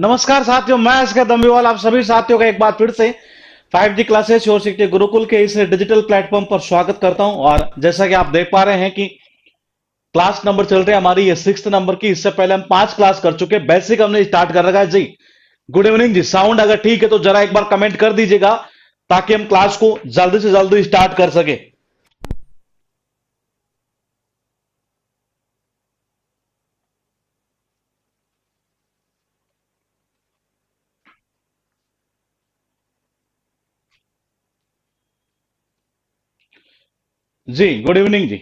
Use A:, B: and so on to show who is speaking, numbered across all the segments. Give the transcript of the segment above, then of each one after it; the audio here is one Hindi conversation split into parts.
A: नमस्कार साथियों, मैं इसका दम्बीवाल आप सभी साथियों का एक बार फिर से 5G क्लासेस और शिक्षक गुरुकुल के इस डिजिटल प्लेटफॉर्म पर स्वागत करता हूं। और जैसा कि आप देख पा रहे हैं कि क्लास नंबर चल रही है हमारी ये 6th नंबर की। इससे पहले हम 5 क्लास कर चुके हैं, बेसिक हमने स्टार्ट कर रखा है जी। गुड इवनिंग जी। साउंड अगर ठीक है तो जरा एक बार कमेंट कर दीजिएगा ताकि हम क्लास को जल्दी से जल्दी स्टार्ट कर सके। जी गुड इवनिंग जी।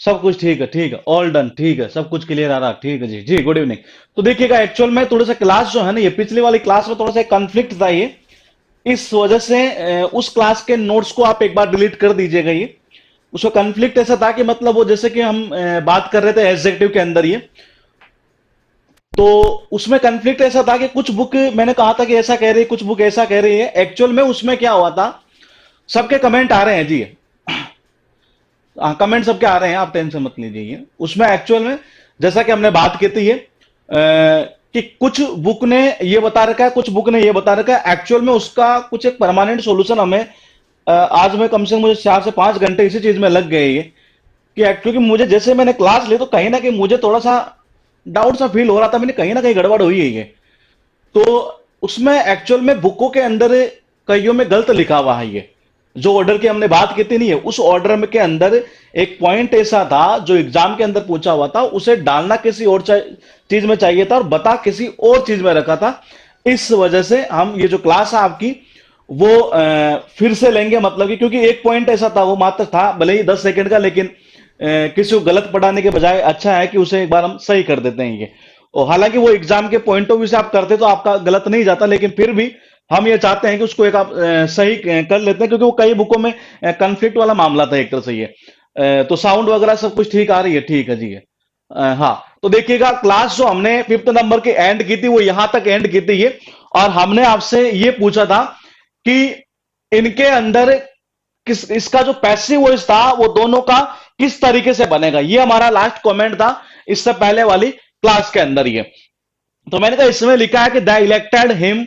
A: सब कुछ ठीक है, ठीक है, ऑल डन, ठीक है, सब कुछ क्लियर आ रहा है, ठीक है जी। जी गुड इवनिंग। तो देखिएगा, एक्चुअल में थोड़ा सा क्लास जो है ना, ये पिछली वाली क्लास में थोड़ा सा कॉन्फ्लिक्ट था ये। इस वजह से उस क्लास के नोट्स को आप एक बार डिलीट कर दीजिएगा। ये उसका कॉन्फ्लिक्ट ऐसा था कि मतलब वो जैसे कि हम बात कर रहे थे एडजेक्टिव के अंदर ये, तो उसमें कॉन्फ्लिक्ट ऐसा था कि कुछ बुक मैंने कहा था कि ऐसा कह रही है, कुछ बुक ऐसा कह रही है। एक्चुअल में उसमें क्या हुआ था, सबके कमेंट आ रहे हैं जी। हाँ, कमेंट सबके आ रहे हैं, आप टेंशन मत लीजिए। ये उसमें एक्चुअल में जैसा कि हमने बात की थी ये कि कुछ बुक ने ये बता रखा है, कुछ बुक ने ये बता रखा है। एक्चुअल में उसका कुछ एक परमानेंट सॉल्यूशन हमें आज में कम से कम मुझे 4 से 5 घंटे इसी चीज में लग गए ये कि क्योंकि मुझे जैसे मैंने क्लास ली तो कहीं ना कहीं मुझे थोड़ा सा डाउट सा फील हो रहा था, मैंने कहीं ना कहीं गड़बड़ हुई है ये। तो उसमें एक्चुअल में बुकों के अंदर कईयों में गलत लिखा हुआ है ये। जो ऑर्डर की हमने बात की थी नहीं है, उस ऑर्डर में के अंदर एक पॉइंट ऐसा था जो एग्जाम के अंदर पूछा हुआ था, उसे डालना किसी और चीज में चाहिए था और बता किसी और चीज में रखा था। इस वजह से हम ये जो क्लास है आपकी वो फिर से लेंगे, मतलब कि क्योंकि एक पॉइंट ऐसा था, वो मात्र था भले ही 10 सेकंड का, लेकिन किसी को गलत पढ़ाने के बजाय अच्छा है कि उसे एक बार हम सही कर देते हैं ये। और हालांकि वो एग्जाम के पॉइंट ऑफ व्यू से आप करते तो आपका गलत नहीं जाता, लेकिन फिर भी हम ये चाहते हैं कि उसको एक आप सही कर लेते हैं, क्योंकि वो कई बुकों में कॉन्फ्लिक्ट वाला मामला था एक तरह से ये। तो साउंड वगैरह सब कुछ ठीक आ रही है, ठीक है जी। हाँ, तो देखिएगा, क्लास जो हमने 5th नंबर की एंड की थी वो यहां तक एंड की थी ये। और हमने आपसे ये पूछा था कि इनके अंदर किस इसका जो पैसिव वॉइस था वो दोनों का किस तरीके से बनेगा, ये हमारा लास्ट कमेंट था इससे पहले वाली क्लास के अंदर ये। तो मैंने कहा इसमें लिखा है कि the elected him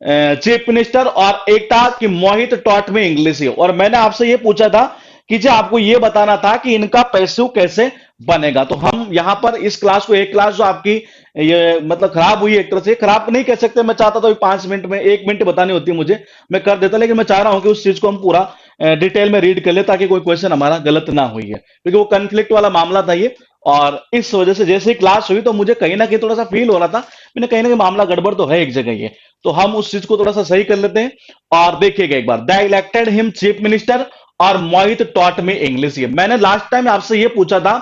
A: chief minister, और एक था कि मोहित टॉट में इंग्लिश ही। और मैंने आपसे ये पूछा था कि जो आपको ये बताना था कि इनका पैसिव कैसे बनेगा। तो हम यहां पर इस क्लास को, एक क्लास जो आपकी ये मतलब खराब हुई, एक तरह से खराब नहीं कह सकते, मैं चाहता था 5 मिनट में 1 मिनट बतानी होती मुझे, मैं कर देता, लेकिन मैं चाह रहा हूं कि उस चीज को हम पूरा डिटेल में रीड कर ले ताकि कोई क्वेश्चन हमारा गलत ना हुई है, क्योंकि वो कंफ्लिक्ट वाला मामला था ये। और इस वजह से जैसे ही क्लास हुई तो मुझे कहीं ना कहीं थोड़ा सा फील हो रहा था, मैंने कहीं ना कहीं मामला गड़बड़ तो है एक जगह ये। तो हम उस चीज को थोड़ा सा सही कर लेते हैं। और देखिएगा एक बार, the elected him chief minister और मोहित टॉट में इंग्लिश। ये मैंने लास्ट टाइम आपसे ये पूछा था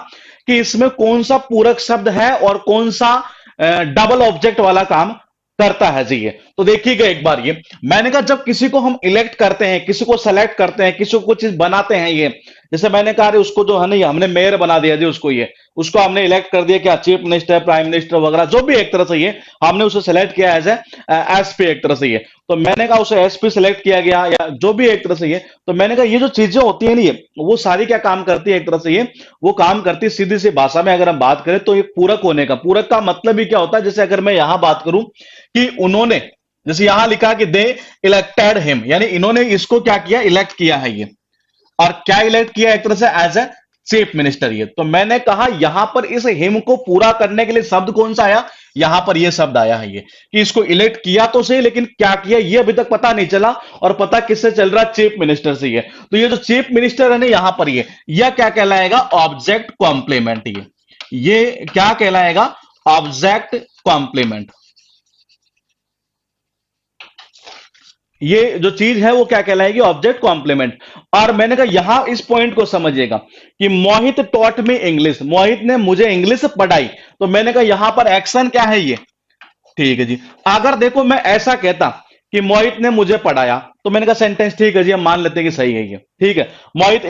A: कि इसमें कौन सा पूरक शब्द है और कौन सा डबल ऑब्जेक्ट वाला काम करता है जी ये। तो देखिएगा एक बार, ये मैंने कहा जब किसी को हम इलेक्ट करते हैं, किसी को सेलेक्ट करते हैं, किसी को कुछ चीज बनाते हैं ये, जैसे मैंने कहा रे उसको जो है ना, ये हमने मेयर बना दिया जी उसको, ये उसको हमने इलेक्ट कर दिया, क्या चीफ मिनिस्टर, प्राइम मिनिस्टर वगैरह जो भी, एक तरह से ये हमने उसे सेलेक्ट किया एज एसपी एक तरह से ये। तो मैंने कहा उसे एसपी सेलेक्ट किया गया या जो भी एक तरह से ये। तो मैंने कहा ये जो चीजें होती है ना, ये वो सारी क्या काम करती है एक तरह से ये, वो काम करती है सीधी सी भाषा में अगर हम बात करें तो ये पूरक होने का। पूरक का मतलब ही क्या होता है, जैसे अगर मैं यहां बात करूं कि उन्होंने, जैसे यहां लिखा कि दे इलेक्टेड हिम, यानी इन्होंने इसको क्या किया, इलेक्ट किया है ये। और क्या इलेक्ट किया एक तरह से, एज ए चीफ मिनिस्टर ये। तो मैंने कहा यहां पर इस हिम को पूरा करने के लिए शब्द कौन सा आया, यहां पर ये शब्द आया है ये, कि इसको इलेक्ट किया तो सही, लेकिन क्या किया ये अभी तक पता नहीं चला, और पता किससे चल रहा, चीफ मिनिस्टर से ये। तो ये जो चीफ मिनिस्टर है ना यहां पर ये, यह क्या कहलाएगा, ऑब्जेक्ट कॉम्प्लीमेंट ये। ये क्या कहलाएगा? Object complement. ये जो चीज है वो क्या कहलाएगी? Object complement. और मैंने कहा यहां इस पॉइंट को समझिएगा कि मोहित टॉट मी इंग्लिश, मोहित ने मुझे इंग्लिश पढ़ाई, तो मैंने कहा यहां पर एक्शन क्या है? ये ठीक है जी। अगर देखो मैं ऐसा कहता कि मोहित ने मुझे पढ़ाया, तो मैंने कहा सेंटेंस ठीक है जी, हम मान लेते हैं कि सही है ये, ठीक है। मोहित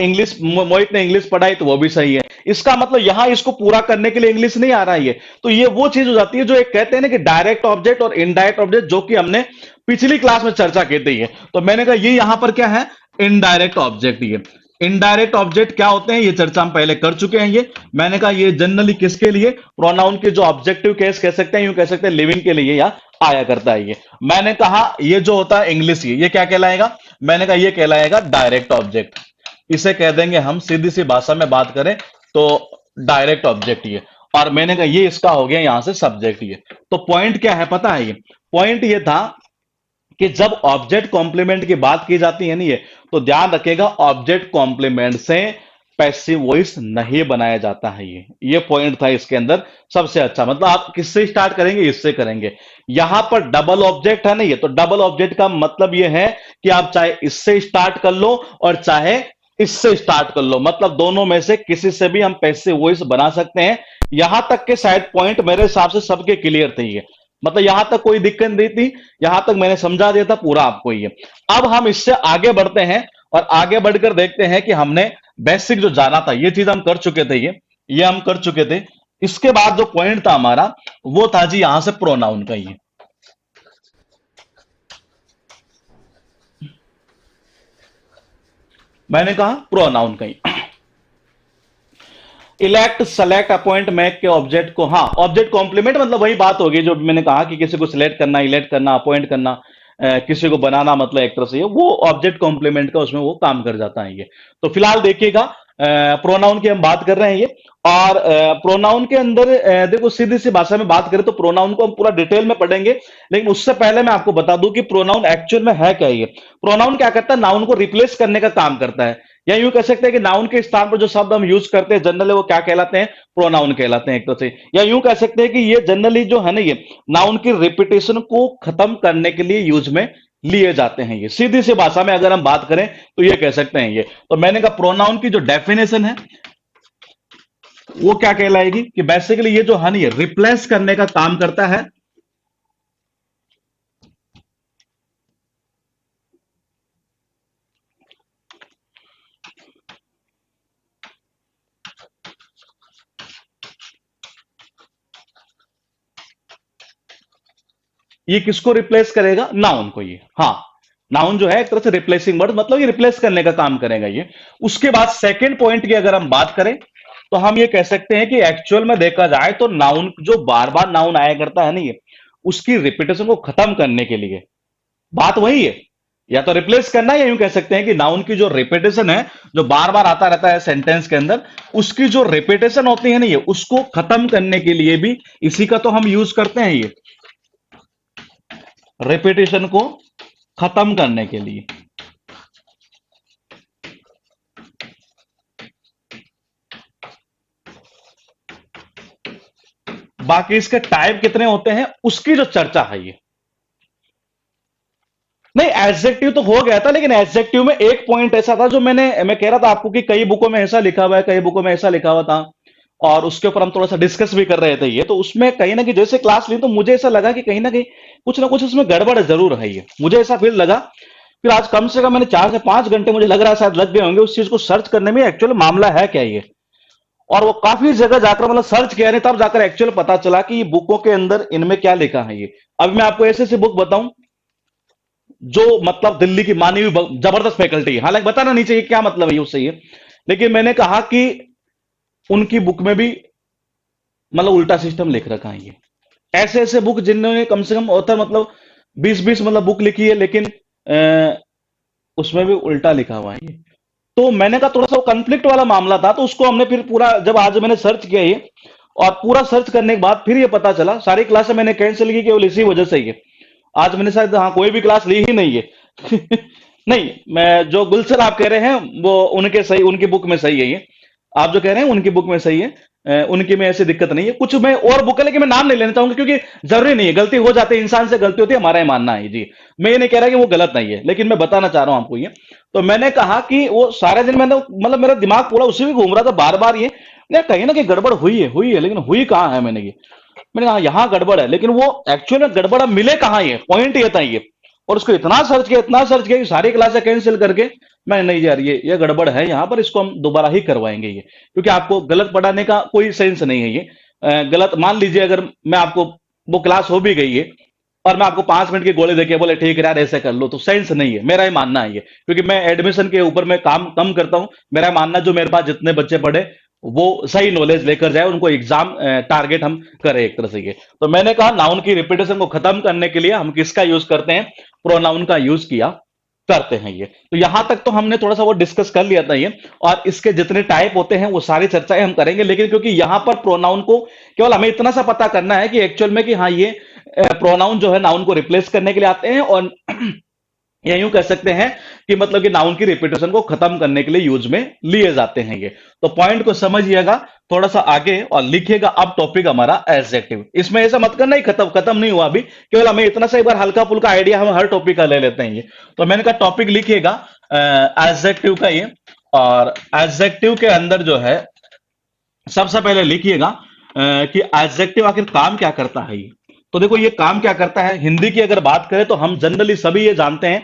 A: ने इंग्लिश पढ़ाई, तो वो भी सही है। इसका मतलब यहां इसको पूरा करने के लिए इंग्लिश नहीं आ रहा है ये। तो ये वो चीज हो जाती है जो एक कहते हैं ना कि डायरेक्ट ऑब्जेक्ट और इनडायरेक्ट ऑब्जेक्ट, जो कि हमने पिछली क्लास में चर्चा की थी है। तो मैंने कहा ये यहां पर क्या है? Indirect object. ये इनडायरेक्ट ऑब्जेक्ट क्या होते हैं, ये चर्चा हम पहले कर चुके हैं। ये मैंने कहा ये जनरली किसके लिए? प्रोनाउन के जो ऑब्जेक्टिव केस कह सकते हैं, यूं कह सकते हैं लिविंग के लिए या आया करता है ये। मैंने कहा ये जो होता है इंग्लिश, ये क्या कहलाएगा? मैंने कहा ये कहलाएगा डायरेक्ट ऑब्जेक्ट। इसे कह देंगे हम, सीधी सी भाषा में बात करें तो डायरेक्ट ऑब्जेक्ट ये। और मैंने कहा ये इसका हो गया यहां से सब्जेक्ट ये। तो पॉइंट क्या है पता है? ये पॉइंट ये था कि जब ऑब्जेक्ट कॉम्प्लीमेंट की बात की जाती है ना ये, तो ध्यान रखेगा ऑब्जेक्ट कॉम्प्लीमेंट से पैसिव वॉइस नहीं बनाया जाता है। ये पॉइंट था इसके अंदर सबसे अच्छा। मतलब आप किससे स्टार्ट करेंगे? इससे करेंगे। यहां पर डबल ऑब्जेक्ट है ना ये, तो डबल ऑब्जेक्ट का मतलब ये है कि आप चाहे इससे स्टार्ट कर लो और चाहे इससे स्टार्ट कर लो, मतलब दोनों में से किसी से भी हम पैसिव वॉइस बना सकते हैं। यहां तक के शायद पॉइंट मेरे हिसाब से सबके क्लियर थे ये, मतलब यहां तक कोई दिक्कत नहीं थी। यहां तक मैंने समझा दिया था पूरा आपको ये। अब हम इससे आगे बढ़ते हैं और आगे बढ़कर देखते हैं कि हमने बेसिक जो जाना था, ये चीज हम कर चुके थे। ये हम कर चुके थे। इसके बाद जो पॉइंट था हमारा, वो था जी यहां से प्रोनाउन का। ये मैंने कहा प्रोनाउन का ही। इलेक्ट, सेलेक्ट, अपॉइंट, मैक के ऑब्जेक्ट को, हाँ ऑब्जेक्ट कॉम्प्लीमेंट मतलब वही बात होगी जो मैंने कहा कि किसी को सिलेक्ट करना, इलेक्ट करना, अपॉइंट करना, किसी को बनाना, मतलब एक तरह से वो ऑब्जेक्ट कॉम्प्लीमेंट का उसमें वो काम कर जाता है ये। तो फिलहाल देखिएगा प्रोनाउन की हम बात कर रहे हैं ये। और प्रोनाउन के अंदर देखो सीधी सी भाषा में बात करें तो प्रोनाउन को हम पूरा डिटेल में पढ़ेंगे, लेकिन उससे पहले मैं आपको बता दूं कि प्रोनाउन एक्चुअल में है क्या। ये प्रोनाउन क्या करता है? नाउन को रिप्लेस करने का काम करता है। या यूं कह सकते हैं कि नाउन के स्थान पर जो शब्द हम यूज करते हैं जनरली वो क्या कहलाते हैं? प्रोनाउन कहलाते हैं एक तरह से। या यूं कह सकते हैं कि ये जनरली जो है ना ये नाउन की रिपीटेशन को खत्म करने के लिए यूज में लिए जाते हैं। ये सीधी सी भाषा में अगर हम बात करें तो ये कह सकते हैं ये। तो मैंने कहा प्रोनाउन की जो डेफिनेशन है वो क्या कहलाएगी कि बेसिकली ये जो है ना ये रिप्लेस करने का काम करता है। ये किसको रिप्लेस करेगा? नाउन को ये। हाँ, नाउन जो है एक तरह से रिप्लेसिंग वर्ड, मतलब ये रिप्लेस करने का काम करेगा ये। उसके बाद सेकंड पॉइंट की अगर हम बात करें तो हम ये कह सकते हैं कि एक्चुअल में देखा जाए तो नाउन जो बार बार नाउन आया करता है ना ये, उसकी रिपीटेशन को खत्म करने के लिए बात वही है। या तो रिप्लेस करना, या यूं कह सकते हैं कि नाउन की जो रिपीटेशन है, जो बार बार आता रहता है सेंटेंस के अंदर, उसकी जो रिपीटेशन होती है ना ये, उसको खत्म करने के लिए भी इसी का तो हम यूज करते हैं ये, रिपीटेशन को खत्म करने के लिए। बाकी इसके टाइप कितने होते हैं उसकी जो चर्चा है ये। नहीं, एडजेक्टिव तो हो गया था, लेकिन एडजेक्टिव में एक पॉइंट ऐसा था जो मैं कह रहा था आपको कि कई बुकों में ऐसा लिखा हुआ है, कई बुकों में ऐसा लिखा हुआ था, और उसके ऊपर हम थोड़ा सा डिस्कस भी कर रहे थे ये। तो उसमें कहीं ना कहीं जैसे क्लास ली तो मुझे ऐसा लगा कि कहीं ना कुछ उसमें गड़बड़ जरूर है ये, मुझे ऐसा फील लगा। फिर आज कम से कम मैंने 4 से 5 घंटे मुझे लग रहा है शायद लग गए होंगे उस चीज को सर्च करने में, एक्चुअल मामला है क्या ये। और वो काफी जगह जाकर मतलब सर्च किया नहीं, तब जाकर एक्चुअल पता चला कि ये बुकों के अंदर इनमें क्या लिखा है ये। अभी मैं आपको ऐसे ऐसे बुक बताऊं जो मतलब दिल्ली की मानी हुई जबरदस्त फैकल्टी है, हालांकि बताना नहीं चाहिए क्या मतलब है उससे ये, लेकिन मैंने कहा कि उनकी बुक में भी मतलब उल्टा सिस्टम लिख रखा है ये। ऐसे ऐसे बुक जिन्होंने कम से कम ऑथर मतलब 20-20 मतलब बुक लिखी है, लेकिन उसमें भी उल्टा लिखा हुआ है ये। तो मैंने कहा थोड़ा सा कंफ्लिक्ट वाला मामला था, तो उसको हमने फिर पूरा जब आज मैंने सर्च किया ये, और पूरा सर्च करने के बाद फिर ये पता चला, सारी क्लासें मैंने कैंसिल की केवल इसी वजह से ही है। आज मैंने शायद हाँ कोई भी क्लास ली ही नहीं है। नहीं, मैं जो गुलशन आप कह रहे हैं वो उनके सही, उनकी बुक में सही है ये। आप जो कह रहे हैं उनकी बुक में सही है, उनकी में ऐसी दिक्कत नहीं है। कुछ मैं और बुक है, लेकिन मैं नाम नहीं लेना चाहूंगा क्योंकि जरूरी नहीं है, गलती हो जाती है, इंसान से गलती होती है, हमारा ये मानना है जी। मैं ये नहीं कह रहा कि वो गलत नहीं है, लेकिन मैं बताना चाह रहा हूं आपको ये। तो मैंने कहा कि वो सारे दिन मैंने मतलब मेरा दिमाग पूरा उसी में घूम रहा था बार बार ये, नहीं कहीं ना कहीं गड़बड़ हुई है, लेकिन हुई कहाँ है मैंने ये। मैंने कहा यहाँ गड़बड़ है, लेकिन वो एक्चुअल में गड़बड़ अब मिले कहाँ, ये पॉइंट ये था ये। और उसको इतना सर्च किया कि सारी क्लासें कैंसिल करके मैं, नहीं यार ये गड़बड़ है यहाँ पर, इसको हम दोबारा ही करवाएंगे ये, क्योंकि आपको गलत पढ़ाने का कोई सेंस नहीं है ये। गलत मान लीजिए अगर मैं आपको, वो क्लास हो भी गई है और मैं आपको 5 मिनट की गोली देके बोले ठीक है यार ऐसे कर लो, तो सेंस नहीं है, मेरा ही मानना है ये। क्योंकि मैं एडमिशन के ऊपर मैं काम कम करता हूं, मेरा मानना जो मेरे पास जितने बच्चे पढ़े वो सही नॉलेज लेकर जाए, उनको एग्जाम टारगेट हम करें एक तरह से ये। तो मैंने कहा नाउन की रिपीटेशन को खत्म करने के लिए हम किसका यूज करते हैं, प्रोनाउन का यूज किया करते हैं ये। तो यहां तक तो हमने थोड़ा सा वो डिस्कस कर लिया था ये, और इसके जितने टाइप होते हैं वो सारी चर्चाएं हम करेंगे। लेकिन क्योंकि यहां पर प्रोनाउन को केवल हमें इतना सा पता करना है कि एक्चुअल में कि हाँ ये प्रोनाउन जो है नाउन को रिप्लेस करने के लिए आते हैं, और या यूं कह सकते हैं कि मतलब कि नाउन की रिपीटेशन को खत्म करने के लिए यूज में लिए जाते हैं ये। तो पॉइंट को समझिएगा थोड़ा सा आगे और लिखिएगा। अब टॉपिक हमारा एडजेक्टिव, इसमें ऐसा मत करना ही खत्म खत्म नहीं हुआ अभी, केवल हमें इतना सा एक बार हल्का फुल्का आइडिया हम हर टॉपिक का ले लेते हैं ये। तो मैंने कहा टॉपिक लिखिएगा एडजेक्टिव का ये। और एडजेक्टिव के अंदर जो है सबसे पहले लिखिएगा कि एडजेक्टिव आखिर काम क्या करता है ये। तो देखो ये काम क्या करता है, हिंदी की अगर बात करें तो हम जनरली सभी ये जानते हैं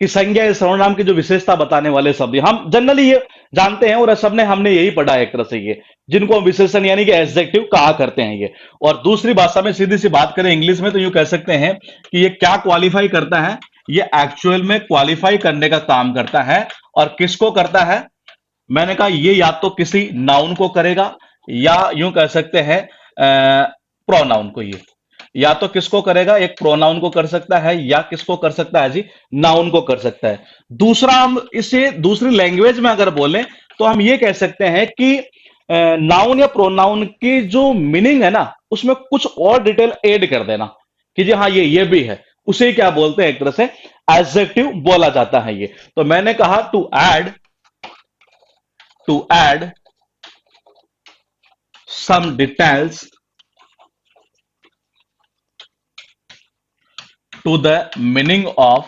A: कि संज्ञा या सर्वनाम की जो विशेषता बताने वाले शब्द, हम जनरली ये जानते हैं और सबने हमने यही पढ़ा है एक तरह से ये, जिनको हम विशेषण यानी कि एडजेक्टिव कहा करते हैं ये। और दूसरी भाषा में सीधी सी बात करें इंग्लिश में तो यूं कह सकते हैं कि ये क्या क्वालिफाई करता है, ये एक्चुअल में क्वालिफाई करने का काम करता है। और किसको करता है, मैंने कहा ये या तो किसी नाउन को करेगा, या यूं कह सकते हैं प्रोनाउन को, ये या तो किसको करेगा, एक प्रोनाउन को कर सकता है, या किसको कर सकता है जी, नाउन को कर सकता है। दूसरा हम इसे दूसरी लैंग्वेज में अगर बोलें तो हम ये कह सकते हैं कि नाउन या प्रोनाउन की जो मीनिंग है ना उसमें कुछ और डिटेल ऐड कर देना कि जी हाँ ये भी है, उसे क्या बोलते हैं, एक तरह से एडजेक्टिव बोला जाता है ये। तो मैंने कहा to add some details to the meaning of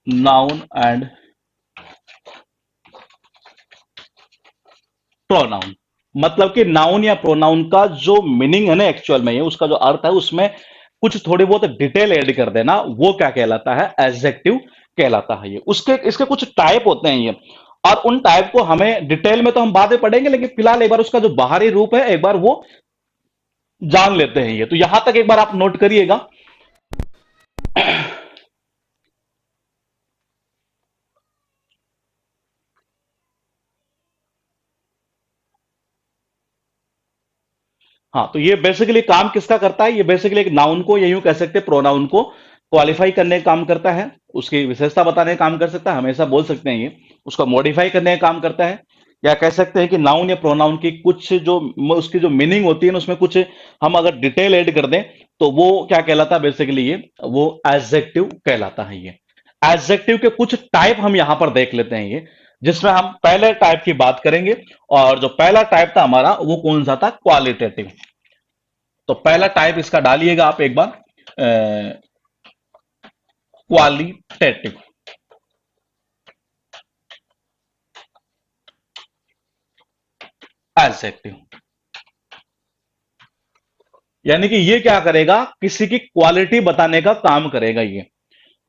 A: noun and pronoun। मतलब कि नाउन या प्रोनाउन का जो मीनिंग है ना एक्चुअल में, ये उसका जो अर्थ है उसमें कुछ थोड़ी बहुत डिटेल ऐड कर देना, वो क्या कहलाता है, एडजेक्टिव कहलाता है ये। उसके इसके कुछ टाइप होते हैं ये, और उन टाइप को हमें डिटेल में तो हम बाद में पढ़ेंगे, लेकिन फिलहाल एक बार उसका जो बाहरी रूप है एक बार वो जान लेते हैं ये। तो यहां तक एक बार आप नोट करिएगा। हाँ, तो ये बेसिकली काम किसका करता है, ये बेसिकली एक नाउन को या यूं कह सकते हैं प्रोनाउन को क्वालिफाई करने का काम करता है, उसकी विशेषता बताने का काम कर सकता है, हमेशा बोल सकते हैं ये। उसको मॉडिफाई करने का काम करता है, या कह सकते हैं कि नाउन या प्रोनाउन की कुछ जो उसकी जो मीनिंग होती है ना उसमें कुछ हम अगर डिटेल ऐड कर दें तो वो क्या कहलाता है, बेसिकली ये वो एडजेक्टिव कहलाता है ये। एडजेक्टिव के कुछ टाइप हम यहां पर देख लेते हैं ये, जिसमें हम पहले टाइप की बात करेंगे। और जो पहला टाइप था हमारा वो कौन सा था, क्वालिटेटिव। तो पहला टाइप इसका डालिएगा आप एक बार, क्वालिटेटिव। एडजेक्टिव यानी कि ये क्या करेगा, किसी की क्वालिटी बताने का काम करेगा ये।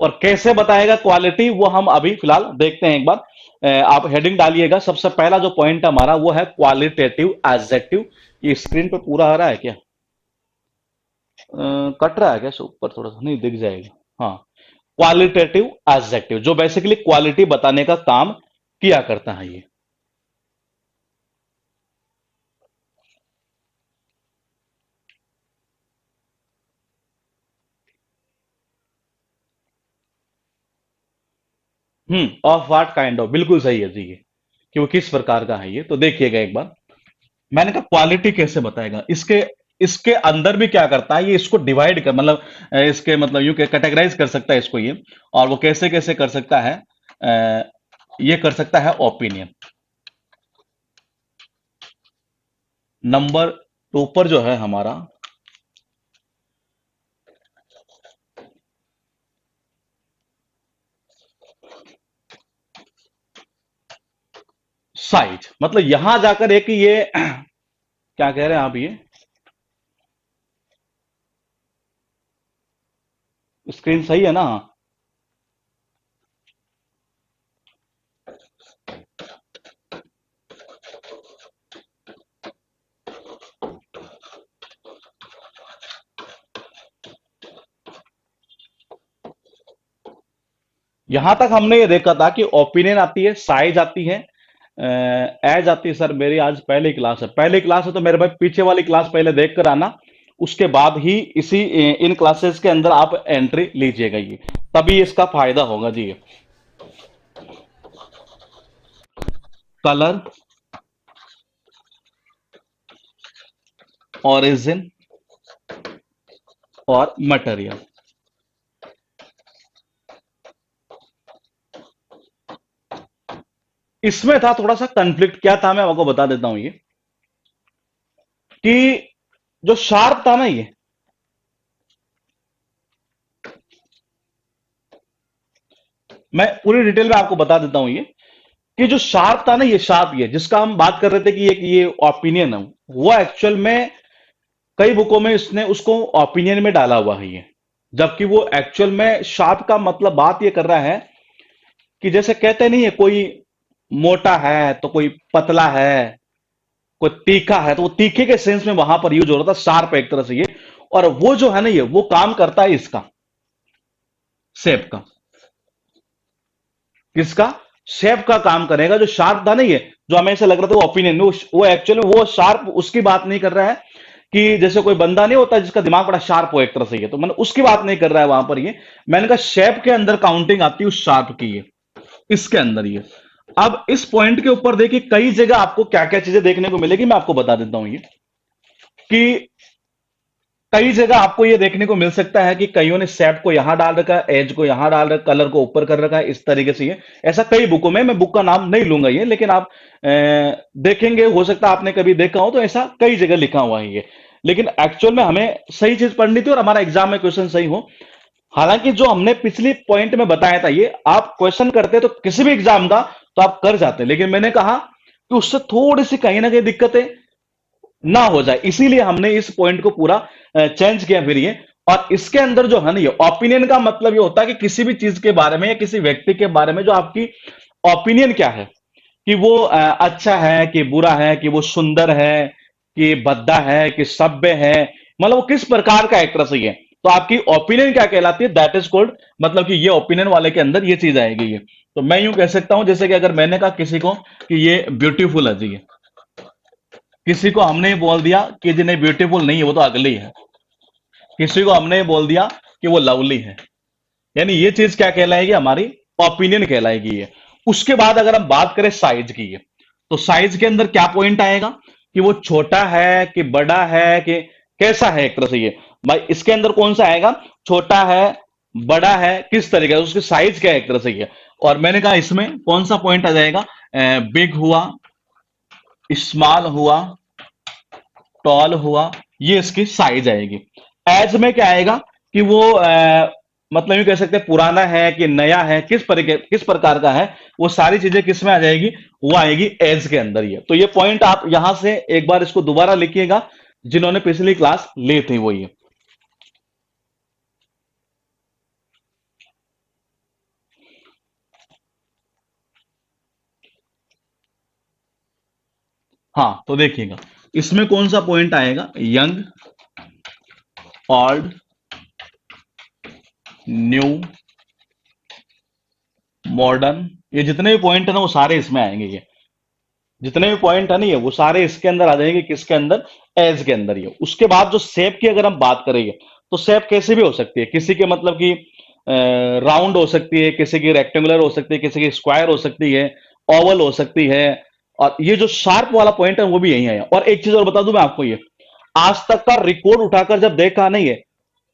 A: और कैसे बताएगा क्वालिटी, वो हम अभी फिलहाल देखते हैं एक बार। आप हेडिंग डालिएगा, सबसे पहला जो पॉइंट हमारा वो है क्वालिटेटिव एडजेक्टिव। ये स्क्रीन पे पूरा आ रहा है क्या, कट रहा है क्या ऊपर थोड़ा सा, नहीं दिख जाएगा। हाँ, क्वालिटेटिव एडजेक्टिव जो बेसिकली क्वालिटी बताने का काम किया करता है ये। ऑफ व्हाट काइंड ऑफ, बिल्कुल सही है जी ये, कि वो किस प्रकार का है ये। तो देखिएगा एक बार, मैंने कहा क्वालिटी कैसे बताएगा, इसके इसके अंदर भी क्या करता है, ये इसको डिवाइड कर मतलब इसके मतलब यूं कैटेगराइज कर सकता है इसको ये। और वो कैसे कैसे कर सकता है, ये कर सकता है ओपिनियन। नंबर 2 पर जो है हमारा साइज, मतलब यहां जाकर एक ये क्या कह रहे हैं आप, ये स्क्रीन सही है ना? यहां तक हमने ये देखा था कि ओपिनियन आती है, साइज आती है, एज आती है। सर मेरी आज पहली क्लास है, पहली क्लास है तो मेरे भाई पीछे वाली क्लास पहले देख कर आना, उसके बाद ही इसी इन क्लासेस के अंदर आप एंट्री लीजिएगा, ये तभी इसका फायदा होगा जी। कलर, ओरिजिन और मटेरियल। इसमें था थोड़ा सा कंफ्लिक्ट, क्या था मैं आपको बता देता हूं ये, कि जो शार्प था ना ये, मैं पूरी डिटेल में आपको बता देता हूं ये, कि जो शार्प था ना ये, शार्प ये जिसका हम बात कर रहे थे कि ये ओपिनियन है, वो एक्चुअल में कई बुकों में इसने उसको ओपिनियन में डाला हुआ है ये, जबकि वो एक्चुअल में शार्प का मतलब बात ये कर रहा है कि जैसे कहते नहीं है कोई मोटा है तो कोई पतला है, कोई तीखा है, तो वो तीखे के सेंस में वहां पर यूज हो रहा था शार्प एक तरह से ये। और वो जो है ना ये, वो काम करता है इसका शेप का, किसका, शेप का काम करेगा। जो शार्प था ना ये, जो हमें ऐसा लग रहा था वो ओपिनियन, वो एक्चुअली वो शार्प उसकी बात नहीं कर रहा है कि जैसे कोई बंदा नहीं होता जिसका दिमाग बड़ा शार्प हो एक तरह से, ये तो मैंने उसकी बात नहीं कर रहा है वहां पर ये। मैंने कहा शेप के अंदर काउंटिंग आती है उस शार्प की ये, इसके अंदर ये। अब इस पॉइंट के ऊपर देखिए कई जगह आपको क्या क्या चीजें देखने को मिलेगी, मैं आपको बता देता हूं ये, कि कई जगह आपको ये देखने को मिल सकता है कि कईयों ने शेप को यहां डाल रखा है, एज को यहां डाल रखा है, कलर को ऊपर कर रखा है, इस तरीके से ये ऐसा कई बुकों में, मैं बुक का नाम नहीं लूंगा ये, लेकिन आप देखेंगे, हो सकता है आपने कभी देखा हो, तो ऐसा कई जगह लिखा हुआ है ये। लेकिन एक्चुअल में हमें सही चीज पढ़नी थी और हमारा एग्जाम में क्वेश्चन सही हो। हालांकि जो हमने पिछली पॉइंट में बताया था ये, आप क्वेश्चन करते तो किसी भी एग्जाम का तो आप कर जाते, लेकिन मैंने कहा कि उससे थोड़ी सी कहीं ना कहीं दिक्कतें ना हो जाए, इसीलिए हमने इस पॉइंट को पूरा चेंज किया फिर ये। और इसके अंदर जो है ना, ये ओपिनियन का मतलब ये होता है कि किसी भी चीज के बारे में या किसी व्यक्ति के बारे में जो आपकी ओपिनियन क्या है, कि वो अच्छा है कि बुरा है, कि वो सुंदर है कि भद्दा है कि सभ्य है, मतलब वो किस प्रकार का एक तरह से ये, तो आपकी ओपिनियन क्या कहलाती है, दैट इज कॉल्ड, मतलब कि ये ओपिनियन वाले के अंदर ये चीज आएगी ये। तो मैं यूं कह सकता हूं जैसे कि अगर मैंने कहा किसी को कि ये ब्यूटीफुल है जी, किसी को हमने ये बोल दिया कि जी नहीं ब्यूटीफुल नहीं है, वो तो अगली है, किसी को हमने ये बोल दिया कि वो लवली है, यानी ये चीज क्या कहलाएगी, हमारी ओपिनियन कहलाएगी ये। उसके बाद अगर हम बात करें साइज की, तो साइज के अंदर क्या पॉइंट आएगा, कि वो छोटा है कि बड़ा है कि कैसा है एक तरह से ये, भाई इसके अंदर कौन सा आएगा, छोटा है, बड़ा है, किस तरीके का, उसकी साइज क्या है एक तरह से ये। और मैंने कहा इसमें कौन सा पॉइंट आ जाएगा, बिग हुआ, स्मॉल हुआ, टॉल हुआ, ये इसकी साइज आएगी। एज में क्या आएगा, कि वो मतलब ये कह सकते हैं पुराना है कि नया है, किस प्रकार का है, वो सारी चीजें किस में आ जाएगी, वो आएगी एज के अंदर। ये तो ये पॉइंट आप यहां से एक बार इसको दोबारा लिखिएगा, जिन्होंने पिछली क्लास ली थी वो ये। हाँ तो देखिएगा इसमें कौन सा पॉइंट आएगा, यंग, ओल्ड, न्यू, मॉडर्न, ये जितने भी पॉइंट है ना वो सारे इसमें आएंगे ये, जितने भी पॉइंट है ना ये वो सारे इसके अंदर आ जाएंगे, किसके अंदर, एज के अंदर ये। उसके बाद जो शेप की अगर हम बात करेंगे, तो शेप कैसे भी हो सकती है, किसी के मतलब कि राउंड हो सकती है, किसी की रेक्टेंगुलर हो सकती है, किसी की स्क्वायर हो सकती है, ओवल हो सकती है। और ये जो शार्प वाला पॉइंट है वो भी यही है। और एक चीज और बता दूं मैं आपको ये, आज तक का रिकॉर्ड उठाकर जब देखा नहीं है,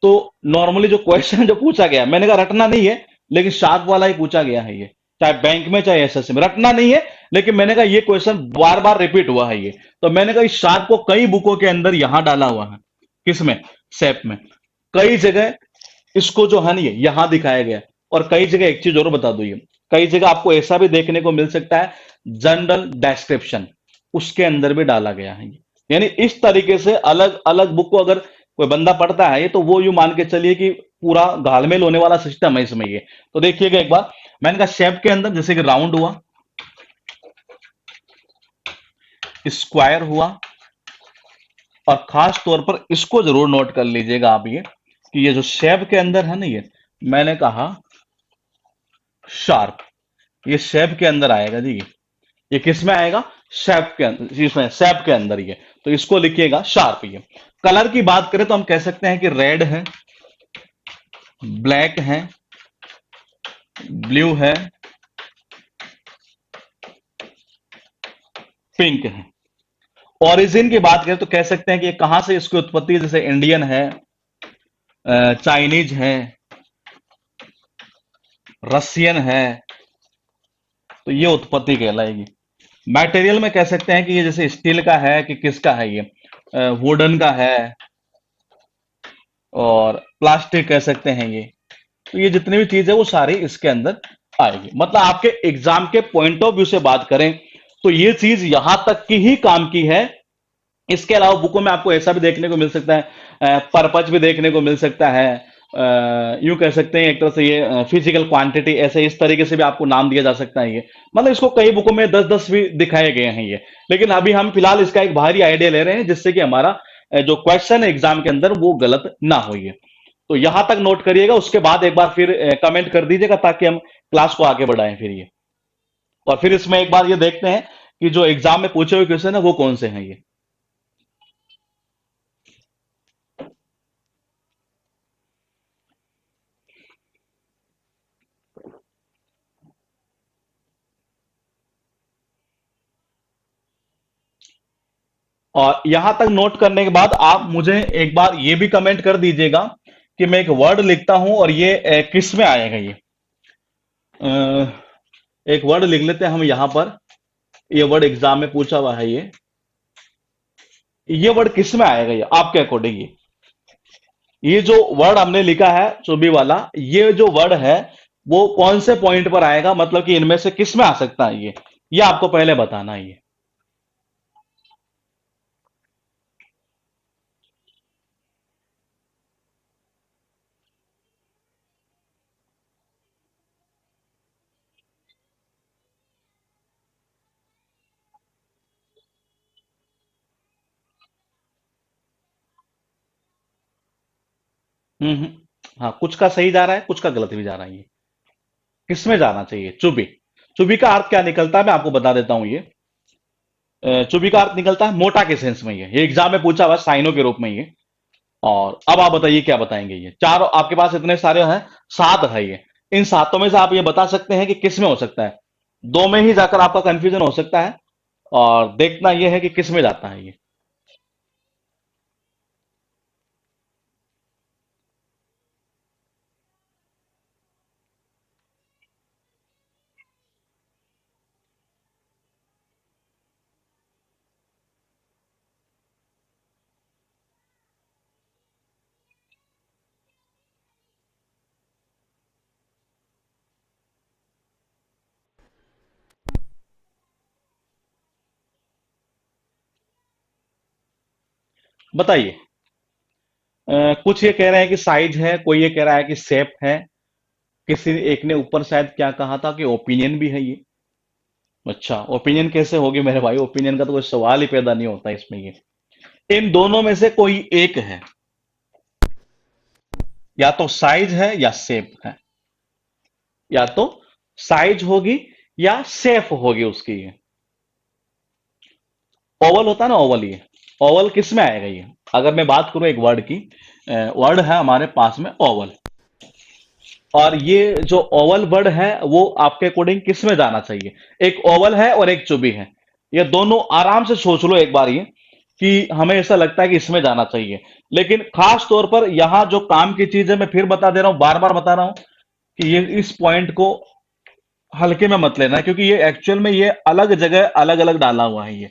A: तो नॉर्मली जो क्वेश्चन जो पूछा गया, मैंने कहा रटना नहीं है, लेकिन शार्प वाला ही पूछा गया है ये, चाहे बैंक में चाहे एसएससी में, रटना नहीं है, लेकिन मैंने कहा ये क्वेश्चन बार बार रिपीट हुआ है ये, तो मैंने कहा इस शार्प को कई बुकों के अंदर यहां डाला हुआ है, किसमें, सेप में, कई जगह इसको जो है नहीं है यहां दिखाया गया है। और कई जगह एक चीज और बता दू, ये कई जगह आपको ऐसा भी देखने को मिल सकता है, जनरल डिस्क्रिप्शन उसके अंदर भी डाला गया है ये। यानी इस तरीके से अलग अलग बुक को अगर कोई बंदा पढ़ता है ये, तो वो यूं मान के चलिए कि पूरा घालमेल होने वाला सिस्टम है इसमें ये। तो देखिएगा एक बार, मैंने कहा शेप के अंदर जैसे कि राउंड हुआ, स्क्वायर हुआ, और खास तौर पर इसको जरूर नोट कर लीजिएगा आप ये, कि ये जो शेप के अंदर है ना, ये मैंने कहा शार्प, ये शेप के अंदर आएगा जी, ये किस में आएगा, शेप के अंदर, इसमें शेप के अंदर ये, तो इसको लिखिएगा शार्प। ये कलर की बात करें तो हम कह सकते हैं कि रेड है, ब्लैक है, ब्लू है, पिंक है। ओरिजिन की बात करें तो कह सकते हैं कि ये कहां से इसकी उत्पत्ति है, जैसे इंडियन है, चाइनीज है, रशियन है, तो ये उत्पत्ति कहलाएगी। मटेरियल में कह सकते हैं कि ये जैसे स्टील का है कि किसका है, ये वुडन का है, और प्लास्टिक कह सकते हैं ये। तो ये जितनी भी चीज है वो सारी इसके अंदर आएगी। मतलब आपके एग्जाम के पॉइंट ऑफ व्यू से बात करें तो ये चीज यहां तक की ही काम की है। इसके अलावा बुकों में आपको ऐसा भी देखने को मिल सकता है, पर्पज भी देखने को मिल सकता है, यूं कह सकते हैं एक तरह से ये फिजिकल क्वांटिटी, ऐसे इस तरीके से भी आपको नाम दिया जा सकता है ये। मतलब इसको कई बुकों में 10-10 भी दिखाए गए हैं ये, लेकिन अभी हम फिलहाल इसका एक बाहरी आइडिया ले रहे हैं, जिससे कि हमारा जो क्वेश्चन है एग्जाम के अंदर वो गलत ना हो ये। तो यहां तक नोट करिएगा, उसके बाद एक बार फिर कमेंट कर दीजिएगा, ताकि हम क्लास को आगे बढ़ाएं फिर ये। और फिर इसमें एक बार ये देखते हैं कि जो एग्जाम में पूछे हुए क्वेश्चन है वो कौन से हैं ये। और यहां तक नोट करने के बाद आप मुझे एक बार ये भी कमेंट कर दीजिएगा कि मैं एक वर्ड लिखता हूं और ये किस में आएगा ये। अ, एक वर्ड लिख लेते हैं हम यहां पर, ये वर्ड एग्जाम में पूछा हुआ है ये वर्ड किस में आएगा ये आपके अकॉर्डिंग। ये जो वर्ड हमने लिखा है चुबी वाला, ये जो वर्ड है वो कौन से पॉइंट पर आएगा, मतलब कि इनमें से किस में आ सकता है ये आपको पहले बताना है ये। हाँ, कुछ का सही जा रहा है, कुछ का गलत भी जा रहा है ये। किसमें जाना चाहिए, चुबी। चुबी का अर्थ क्या निकलता है मैं आपको बता देता हूं ये। चुबी का अर्थ निकलता है मोटा के सेंस में ये एग्जाम में पूछा हुआ साइनों के रूप में ये। और अब आप बताइए क्या बताएंगे, ये चार आपके पास इतने सारे हैं, सात है ये। इन सातों में से आप ये बता सकते हैं कि किस में हो सकता है। दो में ही जाकर आपका कंफ्यूजन हो सकता है, और देखना यह है कि किस में जाता है ये। बताइए। कुछ ये कह रहे हैं कि साइज है, कोई ये कह रहा है कि शेप है, किसी एक ने ऊपर शायद क्या कहा था कि ओपिनियन भी है ये। अच्छा, ओपिनियन कैसे होगी मेरे भाई, ओपिनियन का तो कोई सवाल ही पैदा नहीं होता इसमें ये। इन दोनों में से कोई एक है, या तो साइज है या शेप है, या तो साइज होगी या शेप होगी उसकी ये। ओवल होता है ना, ओवल, ये ओवल किस में आएगा ये। अगर मैं बात करूं एक वर्ड की, वर्ड है हमारे पास में ओवल, और ये जो ओवल वर्ड है वो आपके अकॉर्डिंग किस में जाना चाहिए। एक ओवल है और एक चुबी है, ये दोनों आराम से सोच लो एक बार ये। कि हमें ऐसा लगता है कि इसमें जाना चाहिए। लेकिन खास तौर पर यहां जो काम की चीज है, मैं फिर बता दे रहा हूं, बार बार बता रहा हूं कि ये इस पॉइंट को हल्के में मत लेना, क्योंकि ये एक्चुअल में ये अलग जगह अलग अलग डाला हुआ है ये।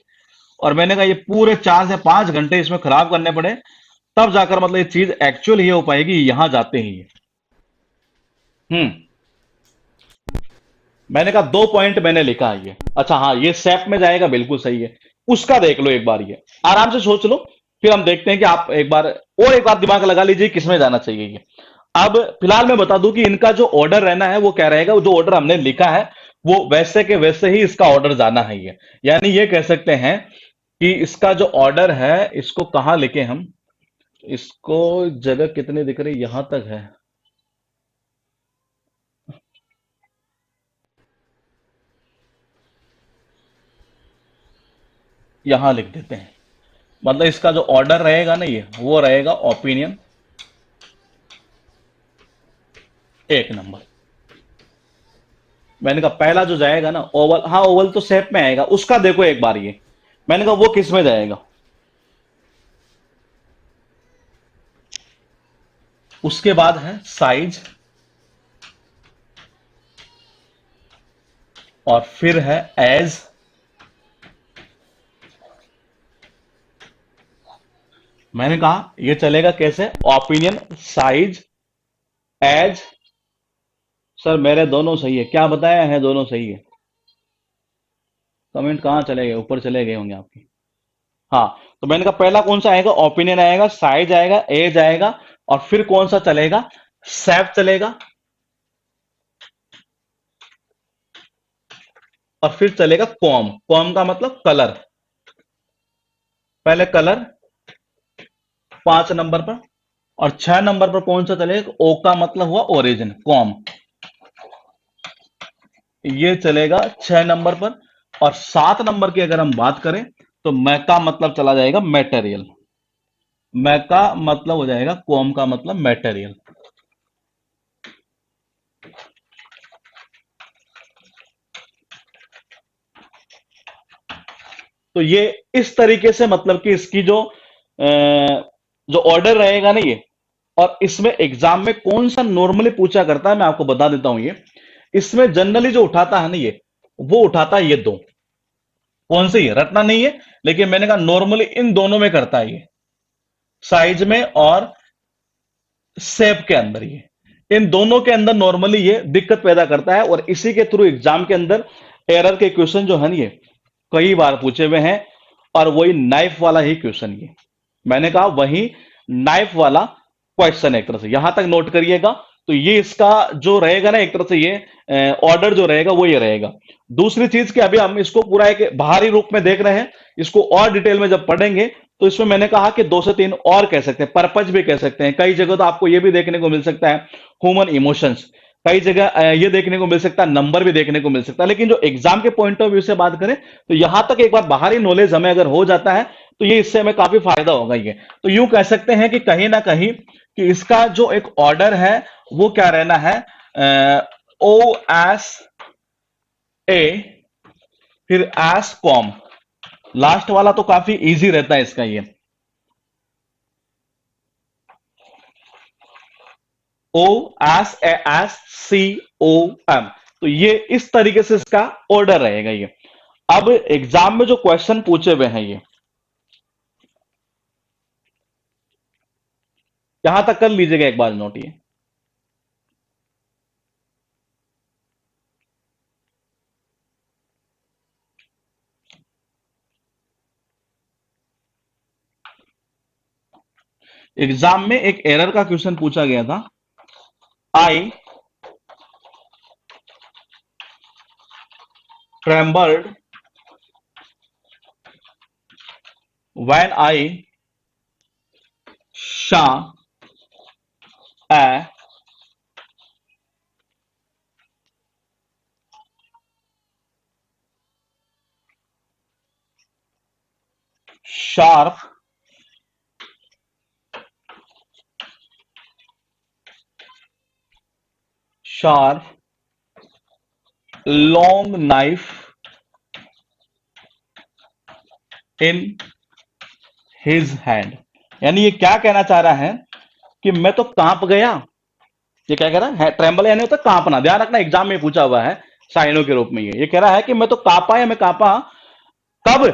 A: और मैंने कहा ये पूरे 4 से 5 घंटे इसमें खराब करने पड़े, तब जाकर मतलब ये चीज एक्चुअल ये हो पाएगी यहां जाते ही ये। हम्म। मैंने कहा 2 पॉइंट मैंने लिखा है ये। अच्छा हाँ, ये सेप में जाएगा, बिल्कुल सही है। उसका देख लो एक बार, ये आराम से सोच लो, फिर हम देखते हैं कि आप एक बार और एक बार दिमाग लगा लीजिए किसमें जाना चाहिए ये। अब फिलहाल मैं बता दूं कि इनका जो ऑर्डर रहना है वो क्या रहेगा, वो जो ऑर्डर हमने लिखा है वो वैसे के वैसे ही इसका ऑर्डर जाना है ये। यानी ये कह सकते हैं कि इसका जो ऑर्डर है, इसको कहां लिखे हम, इसको जगह कितनी दिख रही, यहां तक है। यहां लिख देते हैं। मतलब इसका जो ऑर्डर रहेगा ना ये, वो रहेगा ओपिनियन 1 नंबर। मैंने कहा पहला जो जाएगा ना ओवल, हाँ ओवल तो सेप में आएगा, उसका देखो एक बार ये। मैंने कहा वो किस में जाएगा। उसके बाद है साइज, और फिर है एज। मैंने कहा ये चलेगा कैसे, ओपिनियन, साइज, एज। सर मेरे दोनों सही है, क्या बताया है, दोनों सही है। कमेंट कहाँ चले गए, ऊपर चले गए होंगे आपके। हाँ, तो मैंने कहा पहला कौन सा आएगा, ओपिनियन आएगा, साइज आएगा, एज आएगा, और फिर कौन सा चलेगा, सैप चलेगा, और फिर चलेगा कॉम। कॉम का मतलब कलर। पहले कलर 5 नंबर पर, और 6 नंबर पर कौन सा चलेगा, ओ का मतलब हुआ ओरिजिन, कॉम। ये चलेगा 6 नंबर पर। और 7 नंबर की अगर हम बात करें, तो मै का मतलब चला जाएगा मेटेरियल। मै का मतलब हो जाएगा, कॉम का मतलब मेटेरियल। तो ये इस तरीके से मतलब कि इसकी जो ऑर्डर रहेगा ना ये। और इसमें एग्जाम में कौन सा नॉर्मली पूछा करता है, मैं आपको बता देता हूं ये। इसमें जनरली जो उठाता है ना ये, वो उठाता है ये दो। कौन सी है, रटना नहीं है, लेकिन मैंने कहा नॉर्मली इन दोनों में करता है ये, साइज में और शेप के अंदर ये। इन दोनों के अंदर नॉर्मली ये दिक्कत पैदा करता है, और इसी के थ्रू एग्जाम के अंदर एरर के क्वेश्चन जो है ना ये कई बार पूछे हुए हैं। और वही नाइफ वाला ही क्वेश्चन ये, मैंने कहा वही नाइफ वाला क्वेश्चन है एक तरह से, यहां तक नोट करिएगा। तो ये इसका जो रहेगा ना एक तरह से ये ऑर्डर जो रहेगा वो ये रहेगा। दूसरी चीज कि अभी हम इसको पूरा एक बाहरी रूप में देख रहे हैं, इसको और डिटेल में जब पढ़ेंगे तो इसमें मैंने कहा कि 2 से 3 और कह सकते हैं, पर्पज भी कह सकते हैं। कई जगह तो आपको ये भी देखने को मिल सकता है ह्यूमन इमोशंस, कई जगह ये देखने को मिल सकता है, नंबर भी देखने को मिल सकता है। लेकिन जो एग्जाम के पॉइंट ऑफ व्यू से बात करें, तो यहां तक एक बार बाहरी नॉलेज हमें अगर हो जाता है, तो ये इससे हमें काफी फायदा होगा ये। तो यूं कह सकते हैं कि कहीं ना कहीं कि इसका जो एक ऑर्डर है वो क्या रहना है, ओ एस ए, फिर एस कॉम। लास्ट वाला तो काफी इजी रहता है इसका ये, O S A S C O M. तो ये इस तरीके से इसका ऑर्डर रहेगा ये। अब एग्जाम में जो क्वेश्चन पूछे हुए हैं ये, यहां तक कर लीजिएगा एक बार नोट ये। एग्जाम में एक एरर का क्वेश्चन पूछा गया था, I trembled when I saw a sharp sharp long knife in his hand, यानी ये क्या कहना चाह रहा है कि मैं तो कांप गया। ये क्या कह रहा है, ट्रेम्बल यानी होता है कांपना, ध्यान रखना एग्जाम में पूछा हुआ है साइनों के रूप में। ये कह रहा है कि मैं तो कांपा या मैं कांपा कब,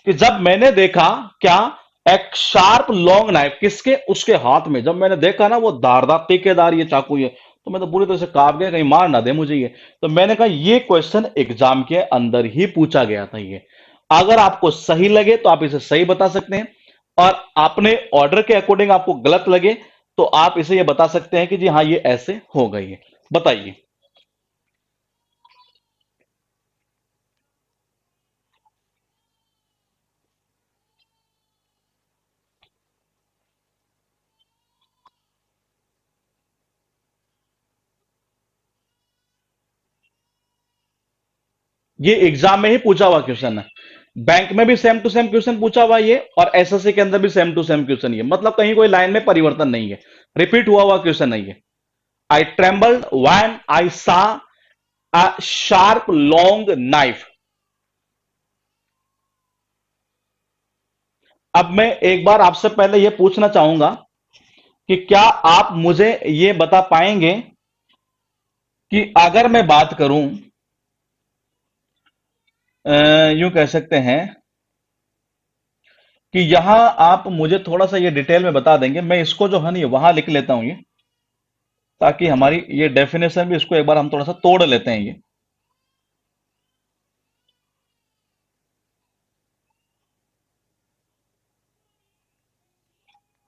A: कि जब मैंने देखा क्या, एक शार्प लॉन्ग नाइफ, किसके, उसके हाथ में। जब मैंने देखा ना वो धारदार तीखेदार ये चाकू ये, तो मैं तो पूरी तरह से कांप गया, कहीं मार ना दे मुझे ये। तो मैंने कहा ये क्वेश्चन एग्जाम के अंदर ही पूछा गया था ये। अगर आपको सही लगे तो आप इसे सही बता सकते हैं, और अपने ऑर्डर के अकॉर्डिंग आपको गलत लगे तो आप इसे ये बता सकते हैं कि जी हाँ ये ऐसे हो गई है। बताइए। ये एग्जाम में ही पूछा हुआ क्वेश्चन है, बैंक में भी सेम टू सेम क्वेश्चन पूछा हुआ ये, और एसएससी के अंदर भी सेम टू सेम क्वेश्चन ये, मतलब कहीं कोई लाइन में परिवर्तन नहीं है, रिपीट हुआ हुआ क्वेश्चन नहीं है। आई ट्रेम्बल्ड व्हेन आई सा अ शार्प लॉन्ग नाइफ। अब मैं एक बार आपसे पहले यह पूछना चाहूंगा कि क्या आप मुझे यह बता पाएंगे कि अगर मैं बात करूं, यूं कह सकते हैं कि यहां आप मुझे थोड़ा सा ये डिटेल में बता देंगे, मैं इसको जो है ना ये वहां लिख लेता हूं ये, ताकि हमारी ये डेफिनेशन भी, इसको एक बार हम थोड़ा सा तोड़ लेते हैं ये।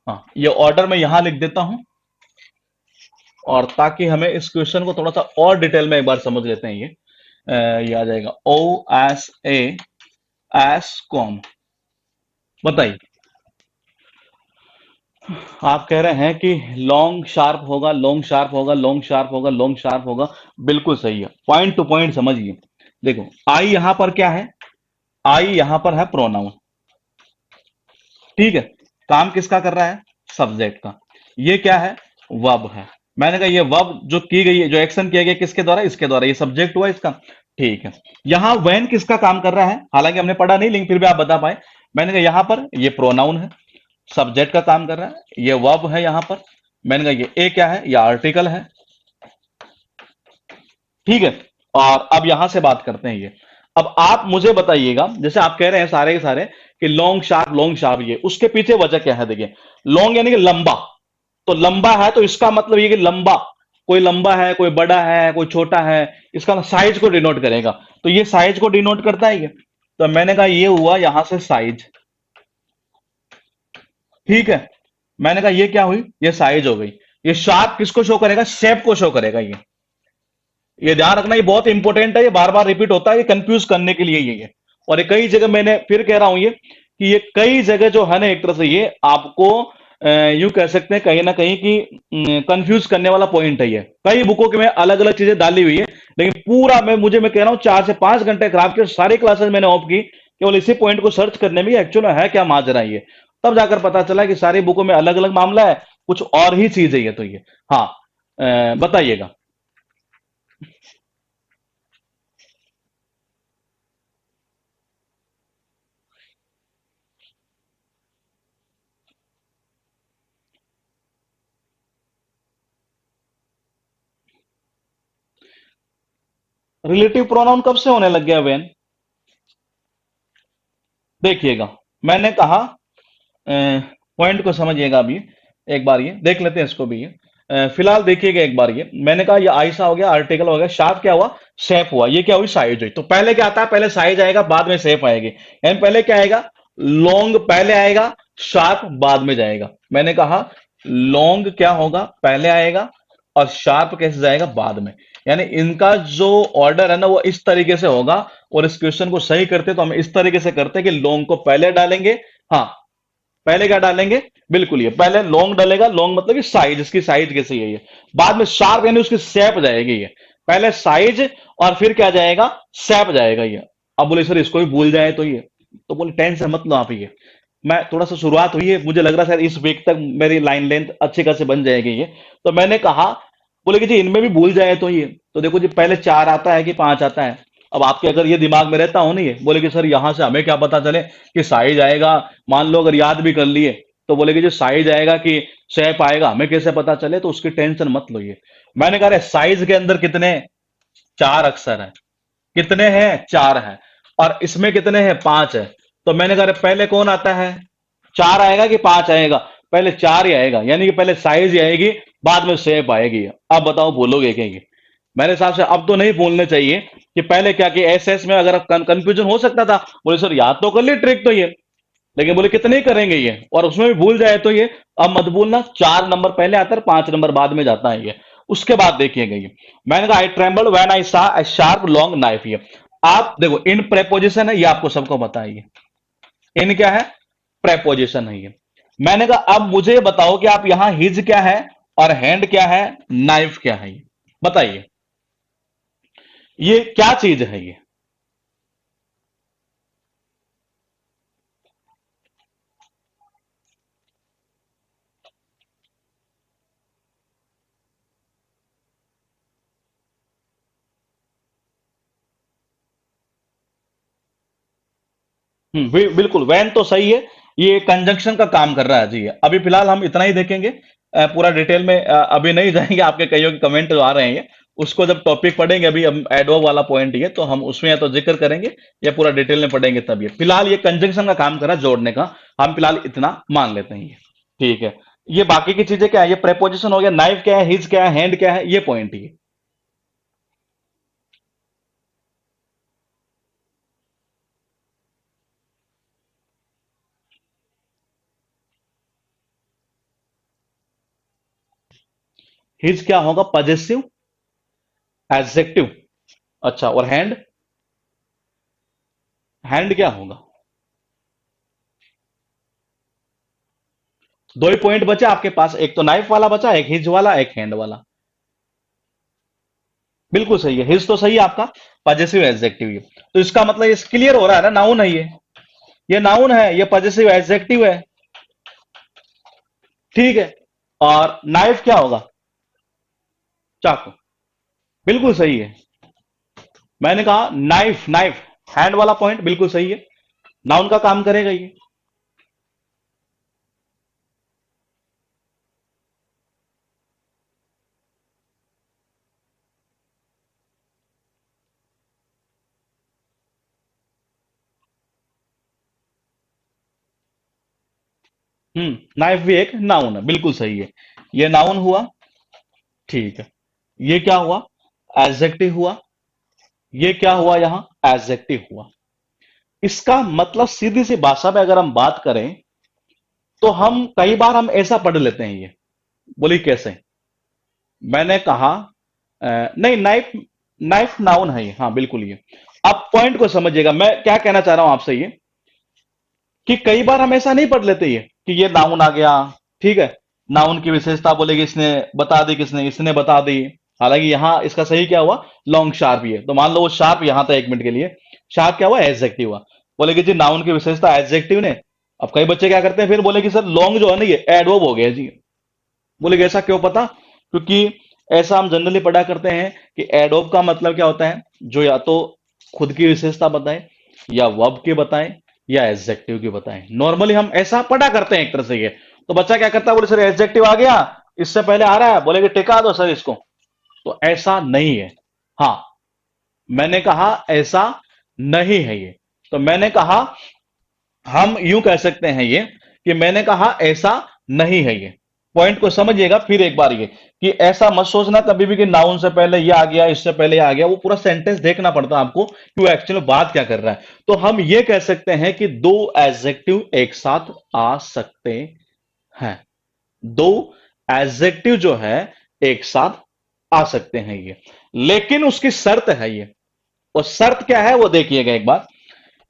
A: हाँ, ये ऑर्डर मैं यहां लिख देता हूं, और ताकि हमें इस क्वेश्चन को थोड़ा सा और डिटेल में एक बार समझ लेते हैं ये। ये आ जाएगा O S A S com. बताइए। आप कह रहे हैं कि लॉन्ग शार्प होगा, लॉन्ग शार्प होगा, लॉन्ग शार्प होगा, लॉन्ग शार्प होगा। बिल्कुल सही है, पॉइंट टू पॉइंट समझिए। देखो आई यहां पर क्या है, आई यहां पर है प्रोनाउन, ठीक है। काम किसका कर रहा है, सब्जेक्ट का। ये क्या है, वर्ब है। मैंने कहा ये वर्ब जो की गई है, जो एक्शन किया गया किसके द्वारा, इसके द्वारा, ये सब्जेक्ट हुआ इसका, ठीक है। यहां वेन किसका काम कर रहा है, हालांकि हमने पढ़ा नहीं लेकिन फिर भी आप बता पाए। मैंने कहा यहां पर ये प्रोनाउन है, सब्जेक्ट का काम कर रहा है, ये वर्ब है यहां पर। मैंने कहा ये ए क्या है, ये आर्टिकल है, ठीक है। और अब यहां से बात करते हैं ये। अब आप मुझे बताइएगा, जैसे आप कह रहे हैं सारे के सारे कि लॉन्ग शार्प, ये उसके पीछे वजह क्या है। देखिए लॉन्ग यानी कि लंबा, तो लंबा है तो इसका मतलब ये कि लंबा, कोई लंबा है, कोई बड़ा है, कोई छोटा है, इसका साइज को डिनोट करेगा। तो ये साइज को डिनोट करता है ये। तो मैंने कहा ये हुआ यहां से साइज, ठीक है। मैंने कहा ये क्या हुई, ये साइज हो गई। ये शार्प किसको शो करेगा, शेप को शो करेगा ये ध्यान रखना, ये बहुत इंपॉर्टेंट है, ये बार बार रिपीट होता है, ये कंफ्यूज करने के लिए ये। और ये कई जगह, मैंने फिर कह रहा हूं ये कि ये कई जगह जो है ना एक तरह से ये आपको यूं कह सकते हैं कहीं ना कहीं कि कंफ्यूज करने वाला पॉइंट है ये। कई बुकों के में अलग अलग चीजें डाली हुई है, लेकिन पूरा मैं कह रहा हूं 4 से 5 घंटे खराब किए, सारी क्लासेस मैंने ऑफ की केवल इसी पॉइंट को सर्च करने में एक्चुअल है क्या माजरा ये। तब जाकर पता चला कि सारी बुकों में अलग अलग मामला है, कुछ और ही चीज है ये। तो ये हाँ, बताइएगा। रिलेटिव प्रोनाउन कब से होने लग गया वेन, देखिएगा। मैंने कहा पॉइंट को समझिएगा अभी, एक बार ये देख लेते हैं इसको भी ये। फिलहाल देखिएगा एक बार ये, मैंने कहा ये आयसा हो गया, आर्टिकल हो गया, शार्प क्या हुआ, शेप हुआ, ये क्या हुई, साइज हुई। तो पहले क्या आता है, पहले साइज आएगा बाद में शेप आएगी, यानी पहले क्या आएगा, लॉन्ग पहले आएगा, शार्प बाद में जाएगा। मैंने कहा लॉन्ग क्या होगा, पहले आएगा, और शार्प कैसे जाएगा, बाद में। यानी इनका जो ऑर्डर है ना वो इस तरीके से होगा। और इस क्वेश्चन को सही करते तो हम इस तरीके से करते कि लॉन्ग को पहले डालेंगे, हाँ पहले क्या डालेंगे, बिल्कुल ये पहले लॉन्ग डालेगा, लॉन्ग मतलब कि साइज, इसकी साइज कैसी है ये। बाद में शार्प यानी उसकी शेप जाएगी ये, पहले साइज और फिर क्या जाएगा, शेप जाएगा ये। अब बोले सर इसको भी भूल जाए तो ये, तो बोले टेंशन मत लो आप ये, मैं थोड़ा सा शुरुआत हुई है, मुझे लग रहा है शायद इस वीक तक मेरी लाइन लेंथ अच्छी खासी बन जाएगी ये। तो मैंने कहा, बोले कि जी इनमें भी भूल जाए तो ये, तो देखो जी पहले 4 आता है कि 5 आता है, अब आपके अगर ये दिमाग में रहता हो नहीं है, बोले कि सर यहां से हमें क्या पता चले कि साइज आएगा, मान लो अगर याद भी कर लिए तो बोले कि जो साइज आएगा कि शेप आएगा, हमें कैसे पता चले, तो उसकी टेंशन मत लो। ये मैंने कहा साइज के अंदर कितने, 4 अक्षर है, कितने हैं, 4 है, और इसमें कितने हैं, 5 है। तो मैंने कहा पहले कौन आता है, 4 आएगा कि 5 आएगा, पहले 4 ही आएगा, यानी कि पहले साइज ही आएगी, बाद में शेप आएगी। अब बताओ भूलोगे कहेंगे, मेरे हिसाब से अब तो नहीं भूलने चाहिए कि पहले क्या कि एस एस में अगर कंफ्यूजन हो सकता था, बोले सर याद तो कर ली ट्रिक तो ये, लेकिन बोले कितने ही करेंगे ये, और उसमें भी भूल जाए तो ये, अब मत भूलना 4 नंबर पहले आता है, 5 नंबर बाद में जाता है ये। उसके बाद देखिएगा ये, मैंने कहा आई ट्रेम्बल व्हेन आई सा ए शार्प लॉन्ग नाइफ। ये आप देखो इन प्रेपोजिशन है, ये आपको सबको बताइए, इन क्या है, प्रेपोजिशन है ये। मैंने कहा अब मुझे बताओ कि आप यहां हिज क्या है और हैंड क्या है, नाइफ क्या है, ये बताइए, ये क्या चीज है ये। बिल्कुल वैन तो सही है, ये कंजंक्शन का काम कर रहा है जी। अभी फिलहाल हम इतना ही देखेंगे, पूरा डिटेल में अभी नहीं जाएंगे, आपके कईयों के कमेंट जो आ रहे हैं उसको जब टॉपिक पढ़ेंगे, अभी हम एडवर्ब वाला पॉइंट ये तो हम उसमें या तो जिक्र करेंगे या पूरा डिटेल में पढ़ेंगे तब। ये फिलहाल ये कंजंक्शन का काम कर रहा है, जोड़ने का, हम फिलहाल इतना मान लेते हैं ये, ठीक है। ये बाकी की चीजें क्या है, ये प्रेपोजिशन हो गया, नाइफ क्या है, हिज क्या है, हैंड क्या है, ये पॉइंट ही है। हिज क्या होगा, पजेसिव एडजेक्टिव। अच्छा, और हैंड, हैंड क्या होगा, दो ही पॉइंट बचे आपके पास, एक तो नाइफ वाला बचा, एक हिज वाला, एक हैंड वाला। बिल्कुल सही है, हिज तो सही है आपका, पजेसिव एडजेक्टिव ये। तो इसका मतलब ये क्लियर हो रहा है ना, नाउन है ये नाउन है, ये पजेसिव एडजेक्टिव है, ठीक है। और नाइफ क्या होगा, चाकू, बिल्कुल सही है। मैंने कहा नाइफ, नाइफ हैंड वाला पॉइंट बिल्कुल सही है, नाउन का काम करेगा ये। नाइफ भी एक नाउन है, बिल्कुल सही है, ये नाउन हुआ, ठीक है। ये क्या हुआ, एडजेक्टिव हुआ, ये क्या हुआ यहां, एडजेक्टिव हुआ। इसका मतलब सीधी सी भाषा में अगर हम बात करें तो हम कई बार हम ऐसा पढ़ लेते हैं ये, बोली कैसे, मैंने कहा नहीं नाइफ, नाइफ नाउन है ये, हाँ बिल्कुल ये। अब पॉइंट को समझिएगा, मैं क्या कहना चाह रहा हूं आपसे ये, कि कई बार हम ऐसा नहीं पढ़ लेते ये कि ये नाउन आ गया, ठीक है, नाउन की विशेषता बोलेगी इसने बता दी, किसने, इसने बता दी। हालांकि यहां इसका सही क्या हुआ, लॉन्ग शार्प ही है, तो मान लो वो शार्प यहां था 1 मिनट के लिए, शार्प क्या हुआ, एडजेक्टिव हुआ। बोलेगी जी नाउन की विशेषता एडजेक्टिव ने। अब कई बच्चे क्या करते हैं फिर, बोले कि सर लॉन्ग जो है ना ये एडवर्ब हो गया जी। बोले ऐसा क्यों, पता, क्योंकि ऐसा हम जनरली पढ़ा करते हैं कि एडवर्ब का मतलब क्या होता है, जो या तो खुद की विशेषता बताए, या वर्ब की बताएं, या एडजेक्टिव की बताएं। नॉर्मली हम ऐसा पढ़ा करते हैं एक तरह से ये। तो बच्चा क्या करता है, बोले सर एडजेक्टिव आ गया, इससे पहले आ रहा है, बोले कि टिका दो सर इसको। तो ऐसा नहीं है, हाँ, मैंने कहा ऐसा नहीं है ये। तो मैंने कहा हम यूं कह सकते हैं ये, कि मैंने कहा ऐसा नहीं है ये। पॉइंट को समझिएगा फिर एक बार ये, कि ऐसा मत सोचना कभी भी कि नाउन से पहले ये आ गया, इससे पहले ये आ गया, वो पूरा सेंटेंस देखना पड़ता है आपको कि वो एक्चुअली बात क्या कर रहा है। तो हम ये कह सकते हैं कि दो एडजेक्टिव एक साथ आ सकते हैं, दो एडजेक्टिव जो है एक साथ आ सकते हैं ये, लेकिन उसकी शर्त है ये। और शर्त क्या है वो देखिएगा एक बार,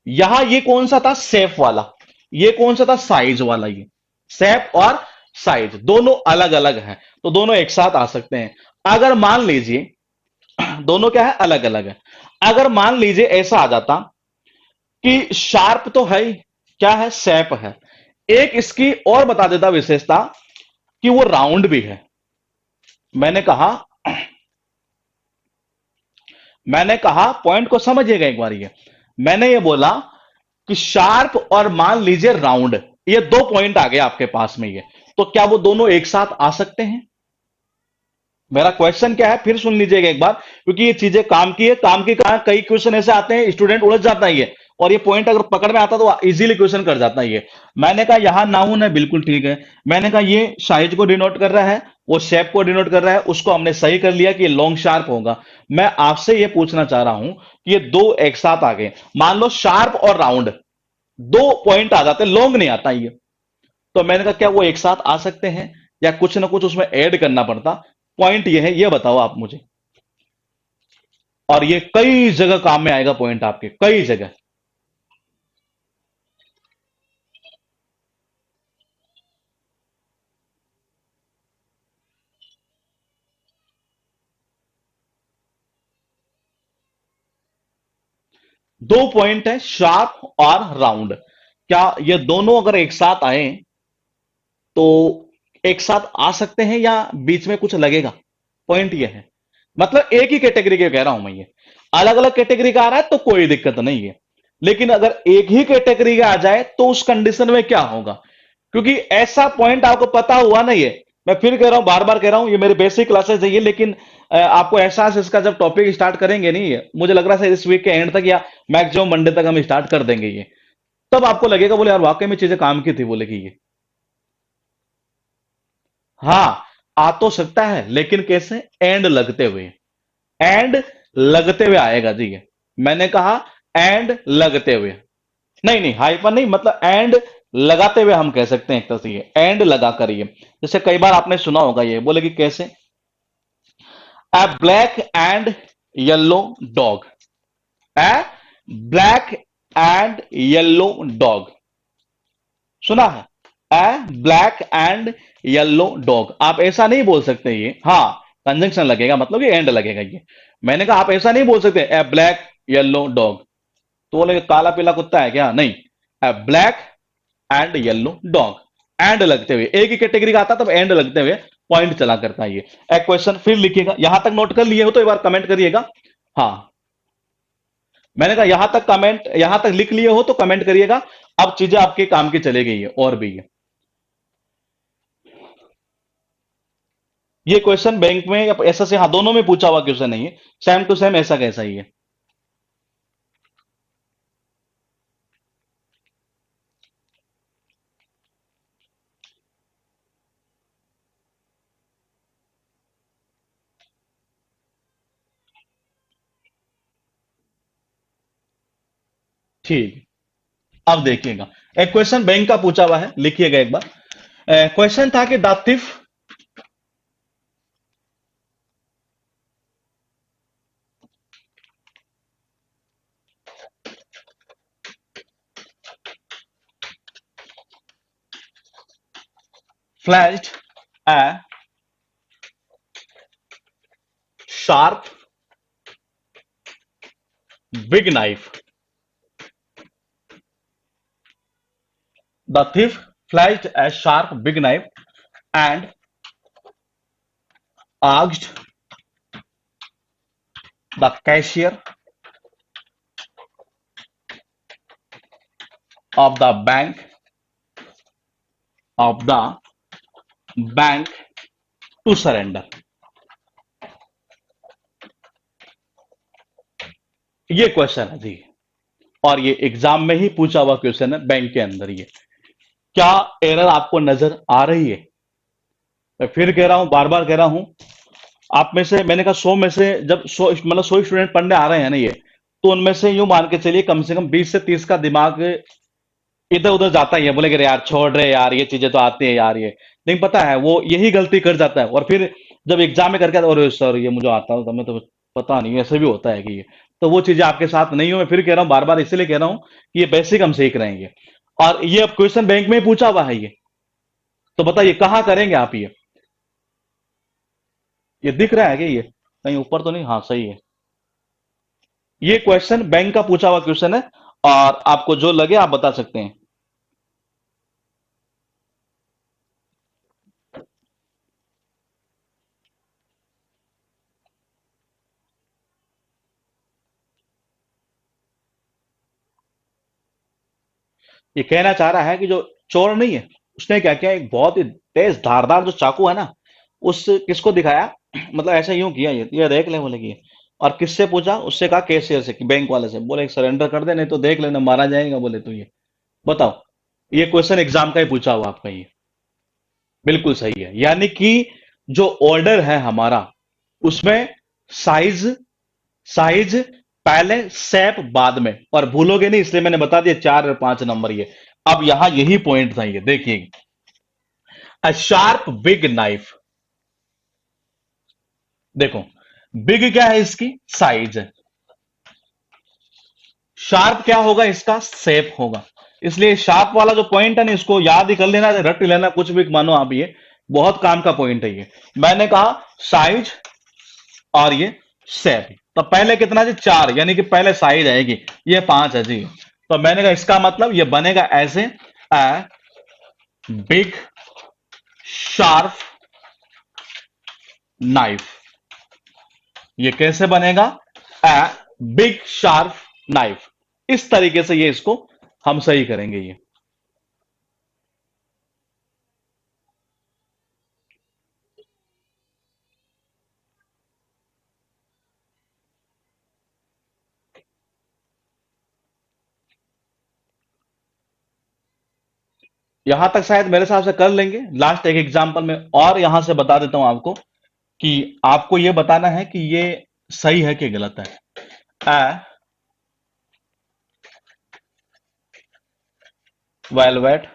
A: यहां ये कौन सा था, सेफ वाला, ये कौन सा था, साइज वाला। ये सेफ और साइज दोनों अलग अलग हैं, तो दोनों एक साथ आ सकते हैं। अगर मान लीजिए दोनों क्या है, अलग अलग है, अगर मान लीजिए ऐसा आ जाता कि शार्प तो है ही, क्या है, सेप है, एक इसकी और बता देता विशेषता कि वो राउंड भी है। मैंने कहा मैंने कहा, पॉइंट को समझिएगा एक बार, ये मैंने ये बोला कि शार्प और मान लीजिए राउंड, ये दो पॉइंट आ गए आपके पास में, ये तो क्या वो दोनों एक साथ आ सकते हैं? मेरा क्वेश्चन क्या है फिर सुन लीजिएगा एक बार, क्योंकि ये चीजें काम की है, काम की कहा, कई क्वेश्चन ऐसे आते हैं स्टूडेंट उलझ जाता है ये, और ये पॉइंट अगर पकड़ में आता तो इजीली क्वेश्चन कर जाता है ये। मैंने कहा यहां नाउन है, बिल्कुल ठीक है। मैंने कहा ये साइज को डिनोट कर रहा है, वो शेप को डिनोट कर रहा है, उसको हमने सही कर लिया कि ये लॉन्ग शार्प होगा। मैं आपसे ये पूछना चाह रहा हूं कि ये दो एक साथ आ गए, मान लो शार्प और राउंड, दो पॉइंट आ जाते, लॉन्ग नहीं आता ये, तो मैंने कहा क्या वो एक साथ आ सकते हैं, या कुछ ना कुछ उसमें ऐड करना पड़ता? पॉइंट ये है, ये बताओ आप मुझे। और ये कई जगह काम में आएगा पॉइंट आपके, कई जगह। दो पॉइंट है, शार्प और राउंड, क्या ये दोनों अगर एक साथ आए तो एक साथ आ सकते हैं, या बीच में कुछ लगेगा? पॉइंट ये है, मतलब एक ही कैटेगरी के कह रहा हूं मैं, ये अलग अलग कैटेगरी का आ रहा है तो कोई दिक्कत नहीं है, लेकिन अगर एक ही कैटेगरी का आ जाए तो उस कंडीशन में क्या होगा? क्योंकि ऐसा पॉइंट आपको पता हुआ नहीं है, मैं फिर कह रहा हूं, बार बार कह रहा हूं, ये मेरे बेसिक क्लासेस है ये, लेकिन आपको एहसास इसका जब टॉपिक स्टार्ट करेंगे नहीं है, मुझे लग रहा है इस वीक के एंड तक या मैक्सिमम मंडे तक हम स्टार्ट कर देंगे ये, तब आपको लगेगा बोले यार वाकई में चीजें काम की थी, बोले कि ये हाँ आ तो सकता है, लेकिन कैसे? एंड लगते हुए, एंड लगते हुए आएगा जी ये। मैंने कहा एंड लगते हुए, नहीं नहीं हाइपन नहीं, मतलब एंड लगाते हुए हम कह सकते हैं एक तरह से, ये एंड लगा कर, ये जैसे कई बार आपने सुना होगा, ये बोले कि कैसे? A black and yellow dog, a black and yellow dog, सुना है? A black and yellow dog, आप ऐसा नहीं बोल सकते ये, हाँ कंजंक्शन लगेगा, मतलब ये एंड लगेगा ये। मैंने कहा आप ऐसा नहीं बोल सकते ए ब्लैक येलो डॉग, तो बोले काला पीला कुत्ता है क्या? नहीं, a black and yellow dog, and लगते हुए, एक ही कैटेगरी का आता तब एंड लगते हुए पॉइंट चला करता है ये। एक क्वेश्चन फिर लिखिएगा, यहां तक नोट कर लिए हो तो एक बार कमेंट करिएगा। हाँ, मैंने कहा यहां तक कमेंट, यहां तक लिख लिए हो तो कमेंट करिएगा। अब चीजें आपके काम की चले गई है और भी है। ये क्वेश्चन बैंक में या ऐसा से, हाँ दोनों में पूछा हुआ क्वेश्चन नहीं है, सेम टू सेम ऐसा कैसा ही है। ठीक, अब देखिएगा, एक क्वेश्चन बैंक का पूछा हुआ है, लिखिएगा एक बार। क्वेश्चन था कि the thief flashed a sharp big knife. The thief flashed a sharp big knife and asked the cashier of the of the bank to surrender. ये क्वेश्चन है जी, और ये एग्जाम में ही पूछा हुआ क्वेश्चन है बैंक के अंदर ये। क्या एरर आपको नजर आ रही है? मैं फिर कह रहा हूं, बार बार कह रहा हूं, आप में से, मैंने कहा 100 में से जब 100 मतलब 100 स्टूडेंट पढ़ने आ रहे हैं ना ये, तो उनमें से यूं मान के चलिए कम से कम 20 से 30 का दिमाग इधर उधर जाता ही है, बोले कि यार छोड़ रहे यार, ये चीजें तो आती है यार, ये नहीं पता है, वो यही गलती कर जाता है, और फिर जब एग्जाम में करके और सर ये मुझे आता है, तो हमें तो पता नहीं, ऐसे भी होता है कि ये, तो वो चीजें आपके साथ नहीं हो। मैं फिर कह रहा हूँ, बार बार इसलिए कह रहा हूँ कि ये बेसिक हम सीख रहे हैं ये, और ये अब क्वेश्चन बैंक में ही पूछा हुआ है ये, तो बताइए कहाँ करेंगे आप ये दिख रहा है कि ये कहीं ऊपर तो नहीं? हाँ सही है, ये क्वेश्चन बैंक का पूछा हुआ क्वेश्चन है, और आपको जो लगे आप बता सकते हैं। ये कहना चाह रहा है कि जो चोर नहीं है, उसने क्या किया, एक बहुत ही तेज धारदार जो चाकू है ना, उस किसको दिखाया, मतलब ऐसा यूं किया, ये देख ले बोले कि और किससे पूछा, उससे कहा कैशियर से, कि बैंक वाले से, बोले सरेंडर कर दे नहीं तो देख लेना मारा जाएगा, बोले तो ये बताओ। ये क्वेश्चन एग्जाम का ही पूछा हुआ आपका ये, बिल्कुल सही है। यानी कि जो ऑर्डर है हमारा, उसमें साइज, साइज पहले, शेप बाद में, और भूलोगे नहीं इसलिए मैंने बता दिया 4 और 5 नंबर ये। अब यहां यही पॉइंट था, ये देखिए, अ शार्प बिग नाइफ। देखो, बिग क्या है, इसकी साइज, शार्प क्या होगा, इसका शेप होगा। इसलिए शार्प वाला जो पॉइंट है ना, इसको याद ही कर लेना, रट लेना, कुछ भी मानो आप, ये बहुत काम का पॉइंट है ये। मैंने कहा साइज और ये शेप, तो पहले कितना जी, 4, यानी कि पहले साइज आएगी, ये 5 है जी। तो मैंने कहा इसका मतलब ये बनेगा ऐसे, अ बिग शार्प नाइफ। ये कैसे बनेगा, अ बिग शार्प नाइफ। इस तरीके से ये इसको हम सही करेंगे ये। यहां तक शायद मेरे हिसाब से कर लेंगे। लास्ट एक एग्जांपल में और यहां से बता देता हूं आपको, कि आपको यह बताना है कि ये सही है कि गलत है। अ वेलवेट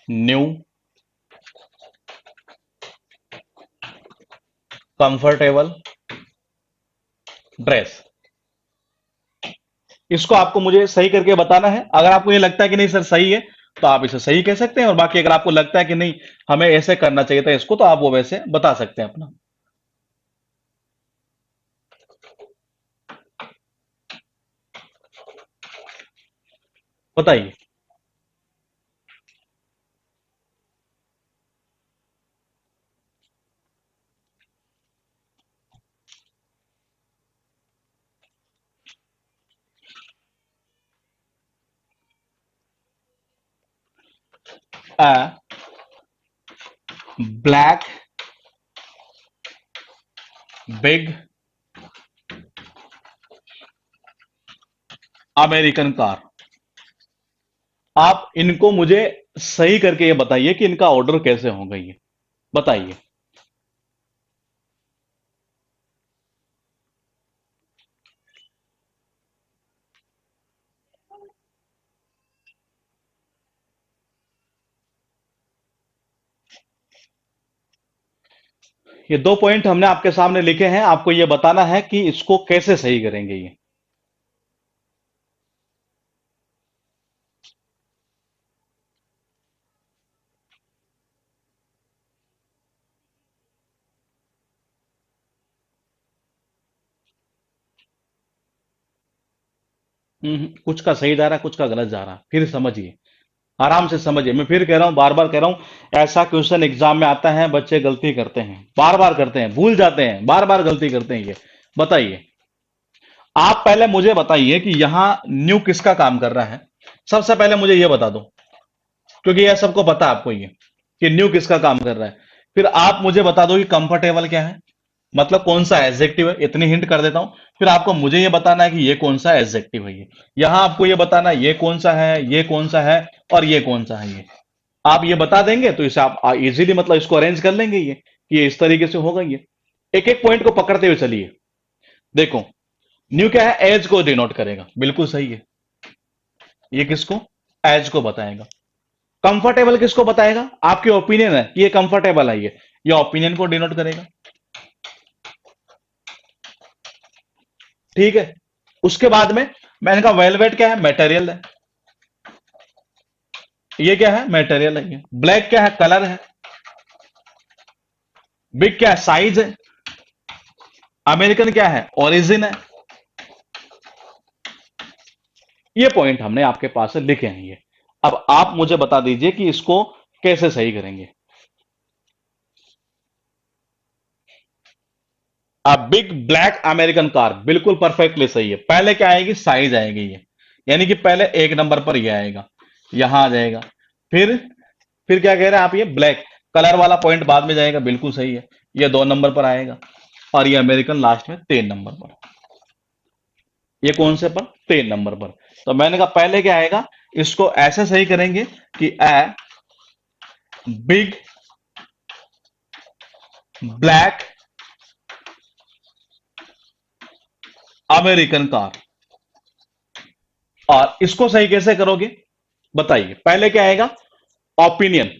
A: न्यू कंफर्टेबल ड्रेस, इसको आपको मुझे सही करके बताना है। अगर आपको ये लगता है कि नहीं सर सही है, तो आप इसे सही कह सकते हैं, और बाकी अगर आपको लगता है कि नहीं हमें ऐसे करना चाहिए था इसको, तो आप वो वैसे बता सकते हैं अपना। बताइए। अ ब्लैक बिग अमेरिकन कार। आप इनको मुझे सही करके ये बताइए कि इनका ऑर्डर कैसे होगा ये, बताइए। ये 2 पॉइंट हमने आपके सामने लिखे हैं, आपको ये बताना है कि इसको कैसे सही करेंगे ये। कुछ का सही जा रहा है, कुछ का गलत जा रहा है, फिर समझिए, आराम से समझिए। मैं फिर कह रहा हूं, बार बार कह रहा हूं, ऐसा क्वेश्चन एग्जाम में आता है, बच्चे गलती करते हैं, बार बार करते हैं, भूल जाते हैं, बार बार गलती करते हैं ये। बताइए, आप पहले मुझे बताइए कि यहां न्यू किसका काम कर रहा है। सबसे पहले मुझे ये बता दो, क्योंकि यह सबको पता है आपको ये, कि न्यू किसका काम कर रहा है। फिर आप मुझे बता दो कि कंफर्टेबल क्या है, मतलब कौन सा एडजेक्टिव है, इतनी हिंट कर देता हूं। फिर आपको मुझे ये बताना है कि ये कौन सा एडजेक्टिव है ये। यहां आपको ये बताना है ये कौन सा है, ये कौन सा है, और ये कौन सा है ये। आप ये बता देंगे तो इसे आप इजीली, मतलब इसको अरेंज कर लेंगे ये, कि ये इस तरीके से होगा ये। एक एक पॉइंट को पकड़ते हुए चलिए। देखो, न्यू क्या है, एज को डिनोट करेगा, बिल्कुल सही है। ये किसको, एज को बताएगा। कंफर्टेबल किसको बताएगा, आपकी ओपिनियन है कि ये कंफर्टेबल है, ये ओपिनियन को डिनोट करेगा। ठीक है। उसके बाद में मैंने कहा वेलवेट क्या है, मटेरियल है, ये क्या है, मटेरियल है। ये ब्लैक क्या है, कलर है। बिग क्या है, साइज है। अमेरिकन क्या है, ओरिजिन है। ये पॉइंट हमने आपके पास से लिखे हैं ये। अब आप मुझे बता दीजिए कि इसको कैसे सही करेंगे। A big black American car, बिल्कुल परफेक्टली सही है। पहले क्या आएगी, साइज आएगी ये, यानी कि पहले एक नंबर पर ये आएगा, यहां आ जाएगा। फिर फिर क्या कह रहे हैं आप, ये ब्लैक कलर वाला पॉइंट बाद में जाएगा, बिल्कुल सही है, ये 2 नंबर पर आएगा। और ये अमेरिकन लास्ट में 3 नंबर पर। ये कौन से पर, 3 नंबर पर। तो मैंने कहा पहले क्या आएगा, इसको ऐसे सही करेंगे कि a big black American car. और इसको सही कैसे करोगे बताइए, पहले क्या आएगा, ओपिनियन।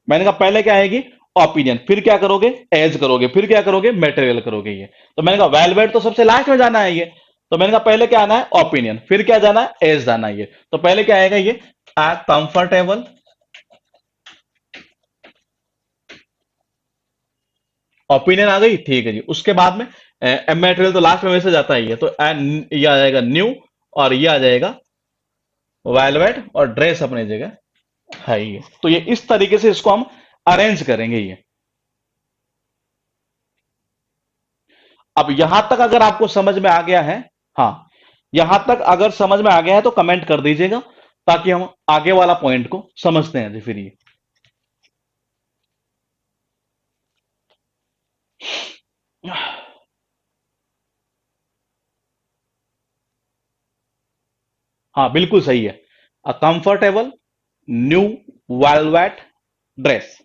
A: मैंने कहा पहले क्या आएगी, ओपिनियन, फिर क्या करोगे, एज करोगे, फिर क्या करोगे, मटेरियल करोगे। ये तो मैंने कहा वेलवेट तो सबसे लास्ट में जाना है ये, तो मैंने कहा पहले क्या आना है, ओपिनियन, फिर क्या जाना है, एज जाना है ये। तो पहले क्या आएगा, ये कंफर्टेबल ओपिनियन आ गई, ठीक है जी। उसके बाद में मटेरियल तो लास्ट में वैसे जाता ही है, तो ये आ जाएगा न्यू, और ये आ जाएगा वेलवेट, और ड्रेस अपनी जगह है ही है। तो ये इस तरीके से इसको हम अरेंज करेंगे ये। अब यहां तक अगर आपको समझ में आ गया है, हाँ, यहां तक अगर समझ में आ गया है तो कमेंट कर दीजिएगा, ताकि हम आगे वाला पॉइंट को समझते हैं जी। फिर ये हाँ बिल्कुल सही है, a comfortable new velvet dress.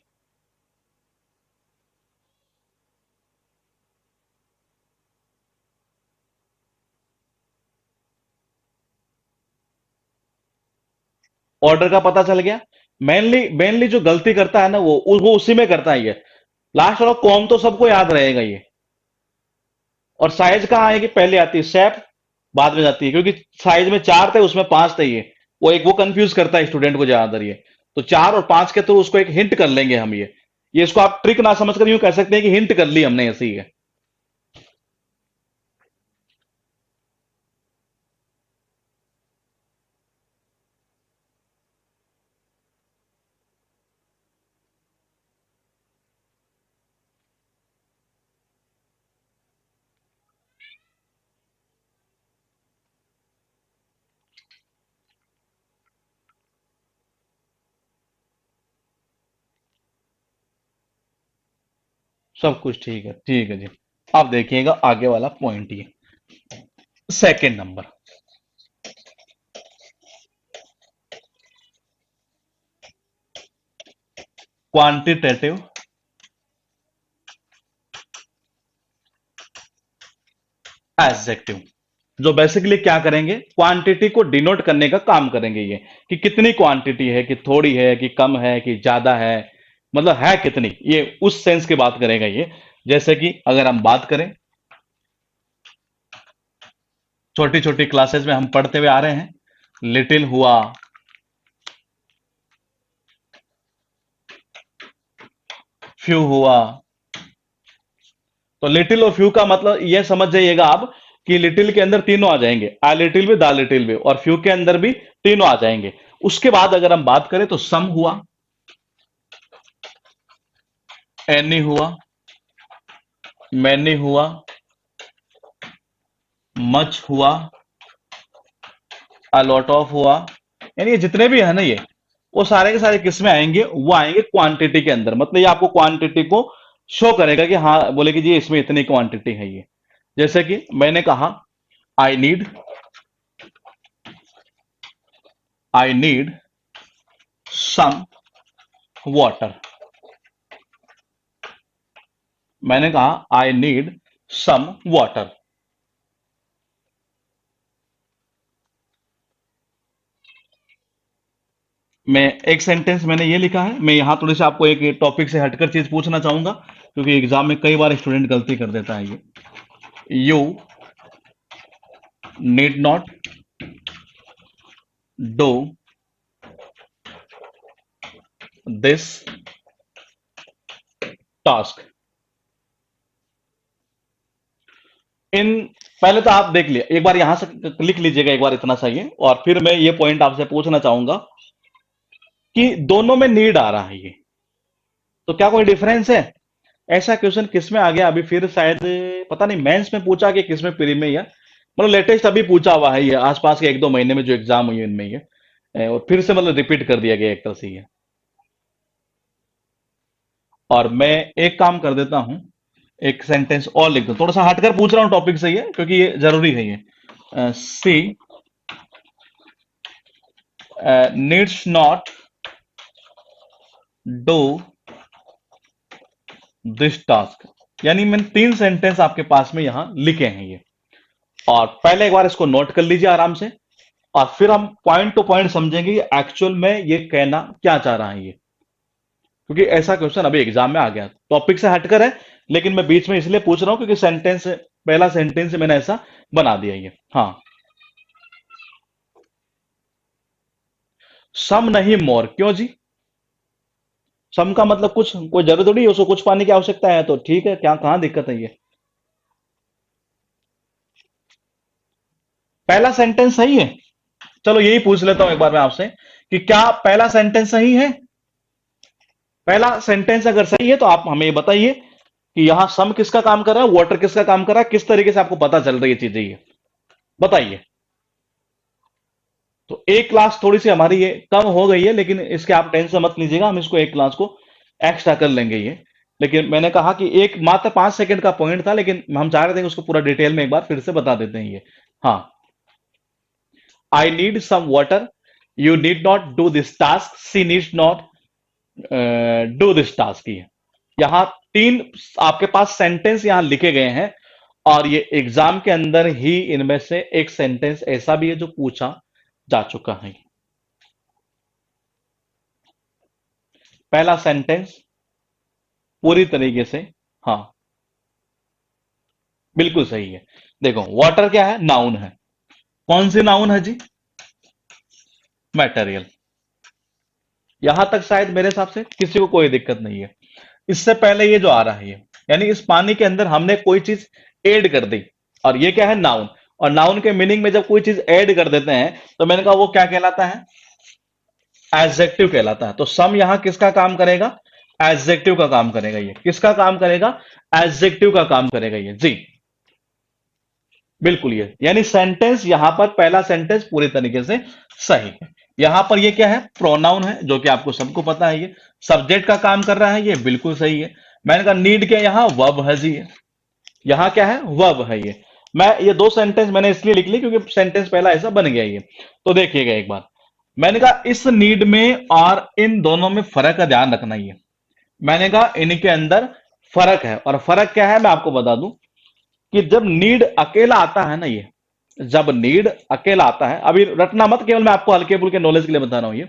A: Order का पता चल गया। मेनली मेनली जो गलती करता है ना, वो उसी में करता है ये। लास्ट वाला कॉम तो सबको याद रहेगा ये। और साइज कहाँ आएगी, पहले आती है शेप, बाद में जाती है, क्योंकि साइज में 4 थे उसमें 5 थे ये। वो एक वो कंफ्यूज करता है स्टूडेंट को ज्यादातर ये। तो 4 और 5 के थ्रू उसको एक हिंट कर लेंगे हम ये इसको आप ट्रिक ना समझ कर यूं कह सकते हैं कि हिंट कर ली हमने, ऐसे ही है। सब कुछ ठीक है जी। अब देखिएगा आगे वाला पॉइंट, ये सेकंड नंबर, क्वांटिटेटिव एडजेक्टिव, जो बेसिकली क्या करेंगे, क्वांटिटी को डिनोट करने का काम करेंगे ये, कि कितनी क्वांटिटी है, कि थोड़ी है, कि कम है, कि ज्यादा है, मतलब है कितनी, ये उस सेंस की बात करेगा ये। जैसे कि अगर हम बात करें, छोटी छोटी क्लासेस में हम पढ़ते हुए आ रहे हैं, लिटिल हुआ, फ्यू हुआ। तो लिटिल और फ्यू का मतलब ये समझ जाइएगा आप, कि लिटिल के अंदर तीनों आ जाएंगे, आ लिटिल भी, दा लिटिल भी, और फ्यू के अंदर भी तीनों आ जाएंगे। उसके बाद अगर हम बात करें तो सम हुआ, एनी हुआ, मैनी हुआ, मच हुआ, अलॉट ऑफ हुआ। यानी ये जितने भी है ना, ये वो सारे के सारे किस में आएंगे, वो आएंगे क्वांटिटी के अंदर। मतलब ये आपको क्वांटिटी को शो करेगा कि हाँ, बोले कि जी इसमें इतनी क्वांटिटी है ये। जैसे कि मैंने कहा, I need I need some water. मैंने कहा आई नीड सम वाटर। मैं एक सेंटेंस मैंने ये लिखा है, मैं यहां थोड़ी सी आपको एक टॉपिक से हटकर चीज पूछना चाहूंगा, क्योंकि एग्जाम में कई बार स्टूडेंट गलती कर देता है ये। You need not do this task. इन पहले तो आप देख लिया एक बार, यहां से लिख लीजिएगा एक बार, इतना सही है। और फिर मैं ये पॉइंट आपसे पूछना चाहूंगा कि दोनों में नीड आ रहा है ये, तो क्या कोई डिफरेंस है? ऐसा क्वेश्चन किस में आ गया, अभी फिर शायद पता नहीं मेंस में पूछा कि किसमें प्री में, या मतलब लेटेस्ट अभी पूछा हुआ है ये, आसपास के 1-2 महीने में जो एग्जाम हुई है इनमें ये, और फिर से मतलब रिपीट कर दिया गया एक तरह से ये। और मैं एक काम कर देता हूं, एक सेंटेंस और लिख दो, थोड़ा सा हटकर पूछ रहा हूँ टॉपिक से ये, क्योंकि ये जरूरी है ये। She needs not do this task. यानी मैंने 3 सेंटेंस आपके पास में यहां लिखे हैं ये, और पहले एक बार इसको नोट कर लीजिए आराम से, और फिर हम पॉइंट टू पॉइंट समझेंगे कि एक्चुअल में ये कहना क्या चाह रहा है ये, क्योंकि ऐसा क्वेश्चन अभी एग्जाम में आ गया, टॉपिक से हटकर है, लेकिन मैं बीच में इसलिए पूछ रहा हूं क्योंकि सेंटेंस, पहला सेंटेंस मैंने ऐसा बना दिया ये। हाँ, सम नहीं मोर, क्यों जी? सम का मतलब कुछ, कोई जरूरत थोड़ी है उसको कुछ पाने की आवश्यकता है, तो ठीक है, क्या कहां दिक्कत है ये? पहला सेंटेंस सही है। चलो यही पूछ लेता हूं एक बार मैं आपसे कि क्या पहला सेंटेंस सही है? पहला सेंटेंस अगर सही है तो आप हमें ये बताइए कि यहां सम किसका काम कर रहा है, वाटर किसका काम कर रहा है, किस तरीके से आपको पता चल रही है चीजें ये, बताइए। तो एक क्लास थोड़ी सी हमारी ये कम हो गई है, लेकिन इसके आप टेंशन मत लीजिएगा, हम इसको एक क्लास को एक्स्ट्रा कर लेंगे ये। लेकिन मैंने कहा कि एक मात्र 5 सेकंड का पॉइंट था, लेकिन हम चाह रहे थे कि उसको पूरा डिटेल में एक बार फिर से बता देते हैं ये। हाँ, I need some water, you need not do this task, she need not do this task. ये यहां 3 आपके पास सेंटेंस यहां लिखे गए हैं, और ये एग्जाम के अंदर ही इनमें से एक सेंटेंस ऐसा भी है जो पूछा जा चुका है। पहला सेंटेंस पूरी तरीके से, हाँ, बिल्कुल सही है। देखो, वाटर क्या है? नाउन है। कौन सी नाउन है जी? मटेरियल। यहां तक शायद मेरे हिसाब से किसी को कोई दिक्कत नहीं है। इससे पहले ये जो आ रहा है ये, यानी इस पानी के अंदर हमने कोई चीज ऐड कर दी, और ये क्या है? नाउन। और नाउन के मीनिंग में जब कोई चीज ऐड कर देते हैं तो मैंने कहा वो क्या कहलाता है? एडजेक्टिव कहलाता है। तो सम यहां किसका काम करेगा? एडजेक्टिव का काम करेगा ये। किसका काम करेगा? एडजेक्टिव का काम करेगा ये जी। बिल्कुल ये, यानी सेंटेंस यहां पर पहला सेंटेंस पूरी तरीके से सही है। यहां पर ये क्या है? प्रोनाउन है, जो कि आपको सबको पता है ये। सब्जेक्ट का काम कर रहा है, ये बिल्कुल सही है। मैंने कहा नीड क्या, यहां वर्ब है जी। यहां क्या है? वर्ब है ये। मैं ये 2 सेंटेंस मैंने इसलिए लिख ली क्योंकि सेंटेंस पहला ऐसा बन गया ये। तो देखिएगा एक बार, मैंने कहा इस नीड में और इन दोनों में फर्क का ध्यान रखना ही है। मैंने कहा इनके अंदर फर्क है, और फर्क क्या है मैं आपको बता दूं कि जब नीड अकेला आता है ना ये, जब नीड अकेला आता है, अभी रटना मत, केवल मैं आपको हल्के फुल्के नॉलेज के लिए बता रहा हूं ये।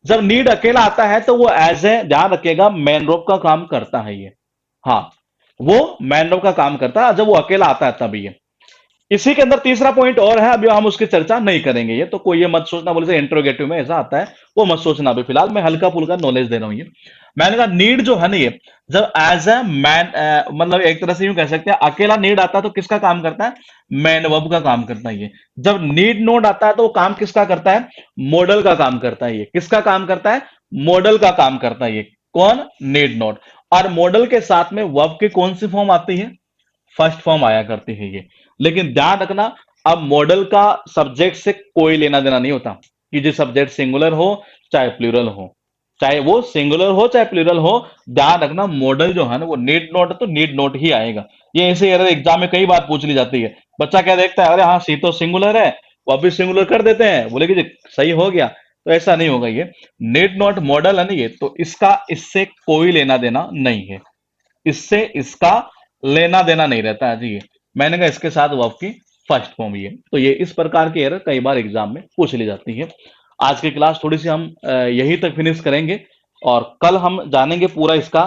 A: जब नीड अकेला आता है तो वो एज ए, ध्यान रखिएगा, मैन रोब का काम करता है ये। हाँ, वो मैन रोब का काम करता है जब वो अकेला आता है तभी ये। इसी के अंदर तीसरा पॉइंट और है, अभी हम उसकी चर्चा नहीं करेंगे ये, तो कोई ये मत सोचना बोले से इंट्रोगेटिव में ऐसा आता है, वो मत सोचना। अभी फिलहाल मैं हल्का फुल्का नॉलेज दे रहा हूं ये। मैंने कहा नीड जो है ना ये, जब एज ए मैन, मतलब एक तरह से यूं कह सकते हैं, अकेला नीड आता है तो किसका काम करता है? मैन वर्ब का काम करता है ये। जब नीड नोड आता है तो वो काम किसका करता है? मॉडल का काम करता है ये। किसका काम करता है? मॉडल का काम करता है ये। कौन? Need node. और मॉडल के साथ में वर्ब की कौन सी फॉर्म आती है? फर्स्ट फॉर्म आया करती है ये। लेकिन ध्यान रखना, अब मॉडल का सब्जेक्ट से कोई लेना देना नहीं होता, कि जो सब्जेक्ट सिंगुलर हो चाहे प्लूरल हो, चाहे वो सिंगुलर हो चाहे प्लूरल हो, ध्यान रखना मॉडल जो है ना वो नीड नोट है तो नीड नोट ही आएगा। ये ऐसे एग्जाम में कई बार पूछ ली जाती है। बच्चा क्या देखता है, अरे हाँ सी तो सिंगुलर है, वो अभी सिंगुलर कर देते हैं, बोले कि जी सही हो गया। तो ऐसा नहीं होगा ये। नीड नोट मॉडल है ना ये, तो इसका इससे कोई लेना देना नहीं है, इससे इसका लेना देना नहीं रहता है जी। मैंने कहा इसके साथ वर्ब की फर्स्ट फॉर्म ही है। तो ये इस प्रकार की एरर कई बार एग्जाम में पूछ ली जाती है। आज की क्लास थोड़ी सी हम यहीं तक फिनिश करेंगे, और कल हम जानेंगे पूरा इसका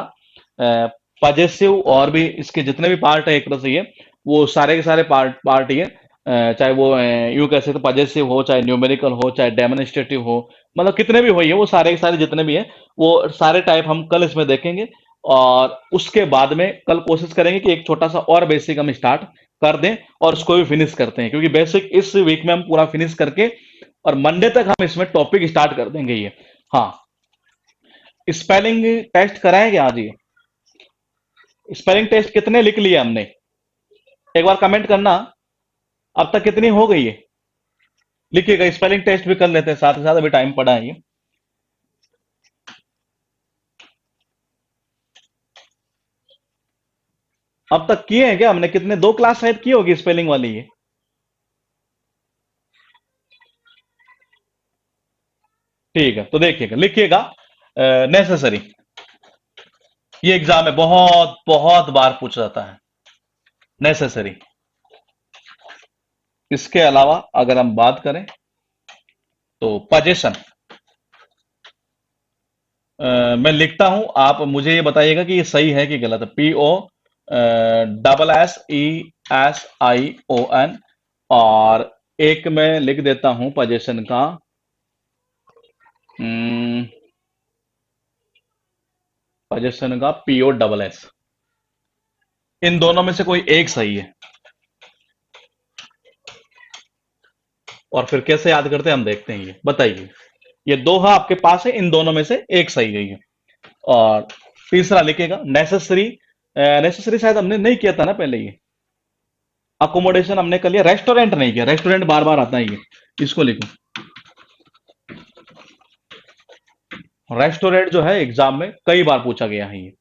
A: पजेसिव, और भी इसके जितने भी पार्ट है एक तरह से ये, वो सारे के सारे पार्ट ये, चाहे वो यूं कह सकते पजेसिव हो, चाहे न्यूमेरिकल हो, चाहे डेमोन्स्ट्रेटिव हो, मतलब कितने भी हो ये, वो सारे के सारे जितने भी है वो सारे टाइप हम कल इसमें देखेंगे। और उसके बाद में कल कोशिश करेंगे कि एक छोटा सा और बेसिक हम स्टार्ट कर दें और उसको भी फिनिश करते हैं, क्योंकि बेसिक इस वीक में हम पूरा फिनिश करके और मंडे तक हम इसमें टॉपिक स्टार्ट कर देंगे ये। हाँ, स्पेलिंग टेस्ट कराएंगे आज ये। स्पेलिंग टेस्ट कितने लिख लिए हमने? एक बार कमेंट करना अब तक कितनी हो गई है, लिखिएगा। स्पेलिंग टेस्ट भी कर लेते हैं साथ ही साथ, अभी टाइम पड़ा है ये। अब तक किए हैं क्या हमने, कितने, 2 क्लास शायद की होगी स्पेलिंग वाली ये। ठीक है, तो देखिएगा, लिखिएगा नेसेसरी। ये एग्जाम में बहुत बहुत बार पूछा जाता है, नेसेसरी। इसके अलावा अगर हम बात करें तो पोजीशन, मैं लिखता हूं, आप मुझे ये बताइएगा कि ये सही है कि गलत है। POSSESION। और एक मैं लिख देता हूं पोजीशन का, पोजीशन का POSS। इन दोनों में से कोई एक सही है, और फिर कैसे याद करते हैं हम देखते हैं, ये बताइए। ये दो है आपके पास है, इन दोनों में से एक सही गई है। और तीसरा लिखेगा नेसेसरी। नेसेसरी शायद हमने नहीं किया था ना पहले ये। अकोमोडेशन हमने कर लिया, रेस्टोरेंट नहीं किया, रेस्टोरेंट बार बार आता है ये, इसको लिखो। रेस्टोरेंट जो है एग्जाम में कई बार पूछा गया है ये।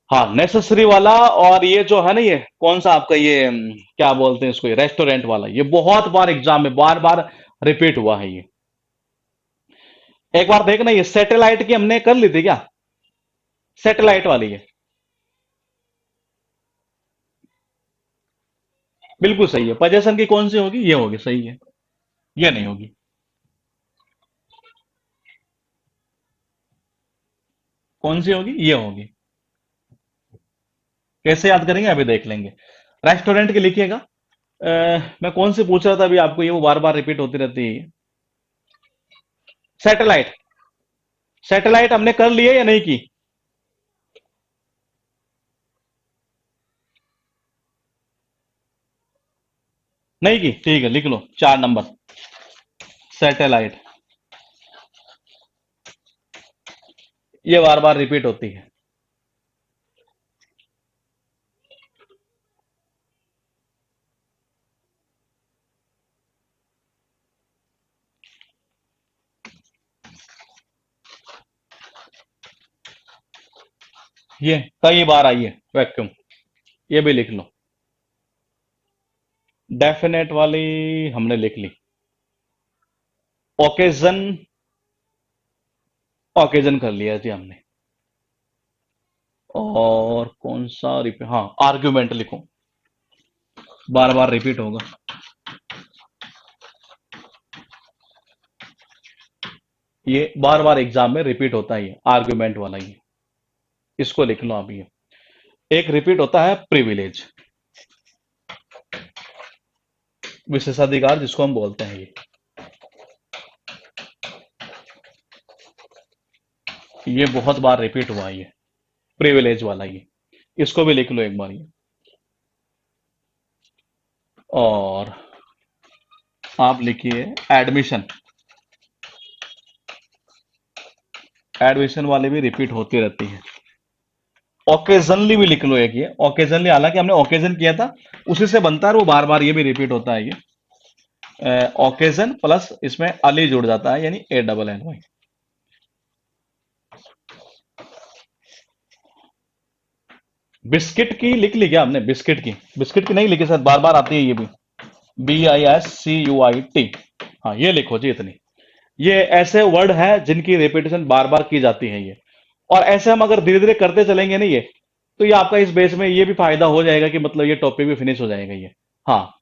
A: हाँ, नेसेसरी वाला। और ये जो है ना, ये कौन सा आपका ये क्या बोलते हैं इसको, ये रेस्टोरेंट वाला, ये बहुत बार एग्जाम में बार बार रिपीट हुआ है ये। एक बार देखना, ये सैटेलाइट की हमने कर ली थी क्या, सैटेलाइट वाली है, बिल्कुल सही है। पोजीशन की कौन सी होगी, ये होगी, सही है। ये नहीं होगी। कौन सी होगी, ये होगी। कैसे याद करेंगे अभी देख लेंगे। रेस्टोरेंट की लिखिएगा। मैं कौन सी पूछ रहा था अभी आपको, ये वो बार बार रिपीट होती रहती है। सैटेलाइट, सैटेलाइट हमने कर ली है या नहीं की। नहीं की, ठीक है, लिख लो 4 नंबर, सैटेलाइट। ये बार बार रिपीट होती है। ये कई बार आई है, वैक्यूम, ये भी लिख लो। डेफिनेट वाली हमने लिख ली। ओकेजन, ओकेजन कर लिया जी हमने। और कौन सा रिपीट, हाँ, आर्ग्यूमेंट लिखो, बार बार रिपीट होगा। ये बार बार एग्जाम में रिपीट होता है, ये आर्ग्यूमेंट वाला ये, इसको लिख लो आप ये। एक रिपीट होता है प्रिविलेज, विशेषाधिकार जिसको हम बोलते हैं ये बहुत बार रिपीट हुआ है ये, प्रिविलेज वाला ये, इसको भी लिख लो एक बार ये। और आप लिखिए एडमिशन, एडमिशन वाले भी रिपीट होती रहती है। ओकेजनली भी लिख लो एक ये, ओकेजनली, हालांकि हमने ओकेजन किया था, उसी से बनता है, वो बार बार ये भी रिपीट होता है ये। ओकेजन प्लस इसमें अली जुड़ जाता है, यानी ANNY। बिस्किट की लिख ली क्या हमने, बिस्किट की, बिस्किट की नहीं लिखी शायद, बार बार आती है ये भी, BISCUIT। हाँ, ये लिखो जी इतनी। ये ऐसे वर्ड है जिनकी रिपीटेशन बार बार की जाती है ये। और ऐसे हम अगर धीरे धीरे करते चलेंगे ना ये, तो ये आपका इस बेस में ये भी फायदा हो जाएगा कि मतलब ये टॉपिक भी फिनिश हो जाएगा ये। हाँ,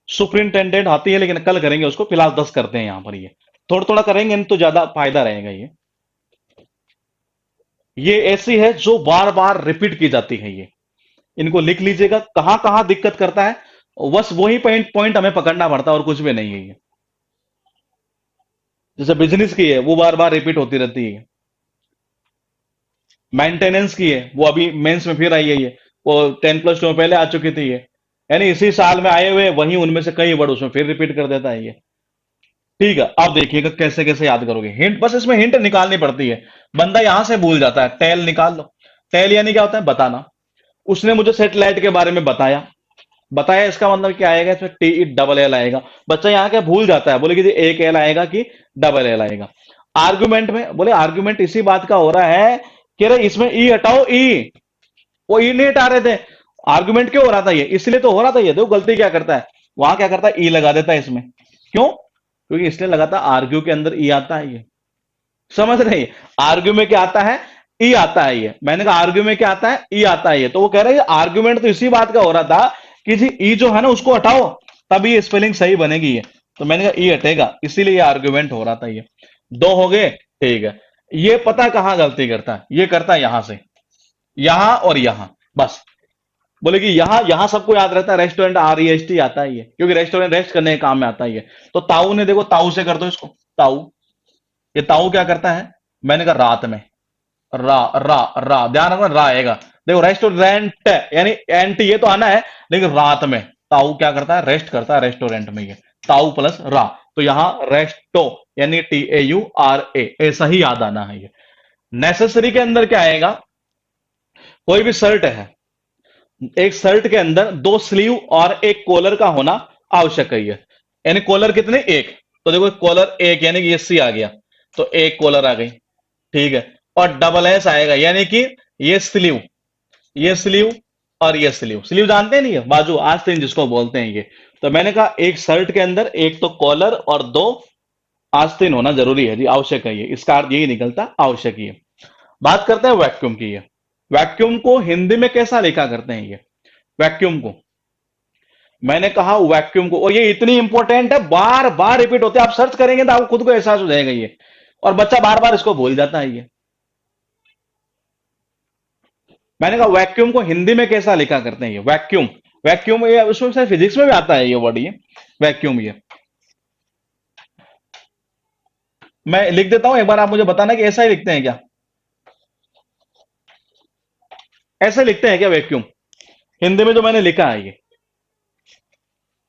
A: सुपरिंटेंडेंट आती है, लेकिन कल करेंगे उसको, फिलहाल 10 करते हैं यहाँ पर ये। थोड़ा थोड़ा करेंगे तो ज्यादा फायदा रहेगा ये ऐसी है जो बार बार रिपीट की जाती है ये। इनको लिख लीजिएगा, कहां कहां दिक्कत करता है, बस वही पॉइंट पॉइंट हमें पकड़ना पड़ता है, और कुछ भी नहीं है ये। जैसे बिजनेस की है, वो बार बार रिपीट होती रहती है। मेंटेनेंस की है, वो अभी मेंस में फिर आई है ये, वो 10+2 में पहले आ चुकी थी ये, यानी इसी साल में आए हुए वहीं, उनमें से कई वर्ड उसमें फिर रिपीट कर देता है ये। ठीक है, अब देखिएगा कैसे कैसे याद करोगे। हिंट, बस इसमें हिंट निकालनी पड़ती है। बंदा यहां से भूल जाता है, टेल निकाल लो। टेल यानी क्या होता है, बताना। उसने मुझे सेटेलाइट के बारे में बताया। बताया इसका मतलब क्या आएगा, इसमें टी ई डबल एल आएगा। बच्चा यहाँ क्या भूल जाता है, बोले कि जी एक एल आएगा कि डबल एल आएगा। आर्गुमेंट में बोले, आर्गुमेंट इसी बात का हो रहा है कि अरे इसमें ई हटाओ, ई, वो ई नहीं हटा रहे थे। आर्गुमेंट क्यों हो रहा था ये, इसलिए तो हो रहा था ये। देखो गलती क्या करता है, वहां क्या करता है, ई लगा देता है इसमें। क्यों, क्योंकि इसलिए लगाता, आर्ग्यू के अंदर ई आता है ये। समझ रहे, आर्ग्यू में क्या आता है, ई आता है ये। मैंने कहा आर्ग्यू में क्या आता है, ई आता है ये। तो वो कह रहे हैं आर्ग्यूमेंट तो इसी बात का हो रहा था कि जी ई जो है ना उसको हटाओ, तभी ये स्पेलिंग सही बनेगी ये। तो मैंने कहा ई हटेगा, इसीलिए ये आर्ग्यूमेंट हो रहा था ये। दो हो गए, ठीक है। ये पता कहां गलती करता है, ये करता है यहां से, यहां और यहां, बस। बोले कि यहां यहां सबको याद रहता है, restaurant R E S T आता है ये, क्योंकि रेस्टोरेंट रेस्ट करने के काम में आता है ये। तो ताऊ ने, देखो ताऊ से कर दो इसको, ताऊ। ये ताऊ क्या करता है, मैंने कहा रात में, रा रा रा, ध्यान रखना रा आएगा। देखो रेस्टोरेंट यानी एंट ये तो आना है, लेकिन रात में ताऊ क्या करता है, रेस्ट करता है रेस्टोरेंट में ये। ताऊ प्लस रा, तो यहां रेस्टो यानी T A you R A, ऐसा ही याद आना है ये। नेसेसरी के अंदर क्या आएगा, कोई भी शर्ट है, एक शर्ट के अंदर दो स्लीव और एक कॉलर का होना आवश्यक है ये। यानी कॉलर कितने, एक। तो देखो कॉलर एक यानी कि ये सी आ गया, तो एक कॉलर आ गई, ठीक है। और डबल एस आएगा यानी कि ये स्लीव, ये स्लीव और ये स्लीव। स्लीव जानते हैं नहीं है, बाजू, आस्तीन जिसको बोलते हैं ये। तो मैंने कहा एक शर्ट के अंदर एक तो कॉलर और दो आस्तीन होना जरूरी है जी, आवश्यक है ये। इसका अर्थ यही निकलता, आवश्यक ही है। बात करते हैं वैक्यूम की। ये वैक्यूम को हिंदी में कैसा लिखा करते हैं ये, वैक्यूम को। मैंने कहा वैक्यूम को, और ये इतनी इंपॉर्टेंट है, बार बार रिपीट होते हैं। आप सर्च करेंगे तो आपको खुद को एहसास हो जाएगा ये, और बच्चा बार बार इसको भूल जाता है ये। मैंने कहा वैक्यूम को हिंदी में कैसा लिखा करते हैं ये, वैक्यूम। वैक्यूम ये उसमें शायद फिजिक्स में भी आता है ये वर्ड, ये वैक्यूम ये। मैं लिख देता हूं, एक बार आप मुझे बताना कि ऐसा ही लिखते हैं क्या, ऐसे लिखते हैं क्या वैक्यूम, हिंदी में जो मैंने लिखा है ये।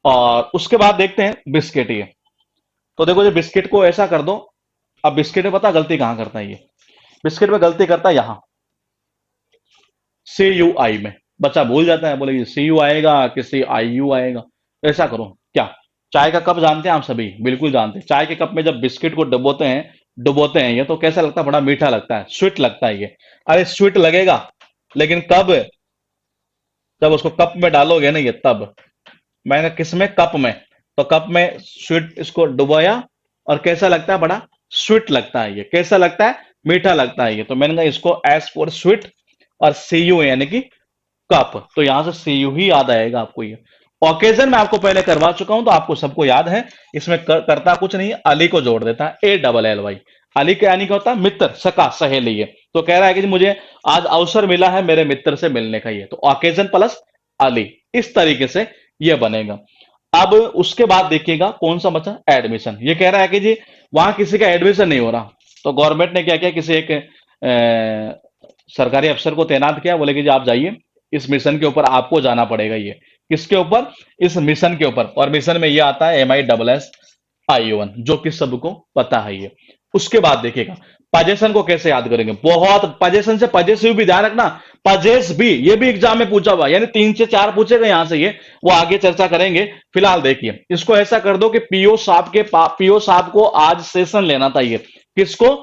A: और उसके बाद देखते हैं बिस्किट ये। तो देखो ये बिस्किट को ऐसा कर दो। अब बिस्किट में पता गलती कहां करता है ये, बिस्किट में गलती करता है यहां, सी यू आई में। बच्चा भूल जाता है, बोले सी यू आएगा कि सी आई यू आएगा। तो ऐसा करो क्या, चाय का कप जानते हैं आप सभी, बिल्कुल जानते हैं। चाय के कप में जब बिस्किट को डुबोते हैं ये, तो कैसा लगता है, बड़ा मीठा लगता है, स्वीट लगता है ये। अरे स्वीट लगेगा, लेकिन कब, जब उसको कप में डालोगे ना ये, तब। मैंने किस में, कप में। तो कप में स्वीट इसको डुबोया, और कैसा लगता है, बड़ा स्वीट लगता है ये। कैसा लगता है, मीठा लगता है ये। तो मैंने कहा इसको एस फॉर स्वीट, और सी यू यानी कि कप। तो यहां से सी यू ही याद आएगा आपको ये। ओकेजन में आपको पहले करवा चुका हूं, तो आपको सबको याद है। इसमें करता कुछ नहीं है, अली को जोड़ देता है, A double L Y. Ali के यानी क्या होता है, मित्र, सका, सहेली ये। तो कह रहा है कि जी मुझे आज अवसर मिला है मेरे मित्र से मिलने का ये, तो ओकेजन प्लस अली, इस तरीके से ये बनेगा। अब उसके बाद देखिएगा कौन सा बचा, एडमिशन। ये कह रहा है कि जी वहां किसी का एडमिशन नहीं हो रहा, तो गवर्नमेंट ने क्या किया, किसी एक सरकारी अफसर को तैनात किया। बोले कि जी आप जाइए, इस मिशन के ऊपर आपको जाना पड़ेगा ये। किसके ऊपर, इस मिशन के ऊपर। और मिशन में ये आता है MISSI-1, जो कि सबको पता है ये। उसके बाद देखिएगा पजेशन को कैसे याद करेंगे, बहुत पजेशन से पजेसिव भी ध्यान रखना। पजेस भी, ये भी एग्जाम में पूछा हुआ, यानी 3 से 4 पूछेगा यहां से ये, वो आगे चर्चा करेंगे। फिलहाल देखिए इसको ऐसा कर दो कि पीओ साहब को आज सेशन लेना था ये। किसको,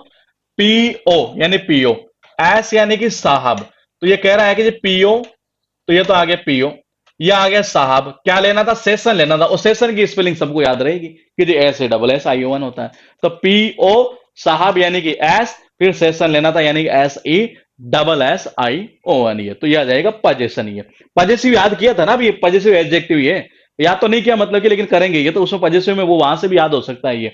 A: पीओ यानी पीओ, एस यानी कि साहब। तो ये कह रहा है कि जी पीओ, तो ये तो आ गया पीओ, ये आ गया साहब। क्या लेना था, सेशन लेना था। और सेशन की स्पेलिंग सबको याद रहेगी कि जी SASSION होता है। तो पीओ साहब यानी कि एस, फिर सेशन लेना था यानी कि SESSION ये। तो ये आ जाएगा पजेशन ये। पजेसिव याद किया था ना अभी, पजेसिव एडजेक्टिव ये याद तो नहीं किया मतलब कि, लेकिन करेंगे ये। तो उसमें पजेसिव में वो वहां से भी याद हो सकता है ये।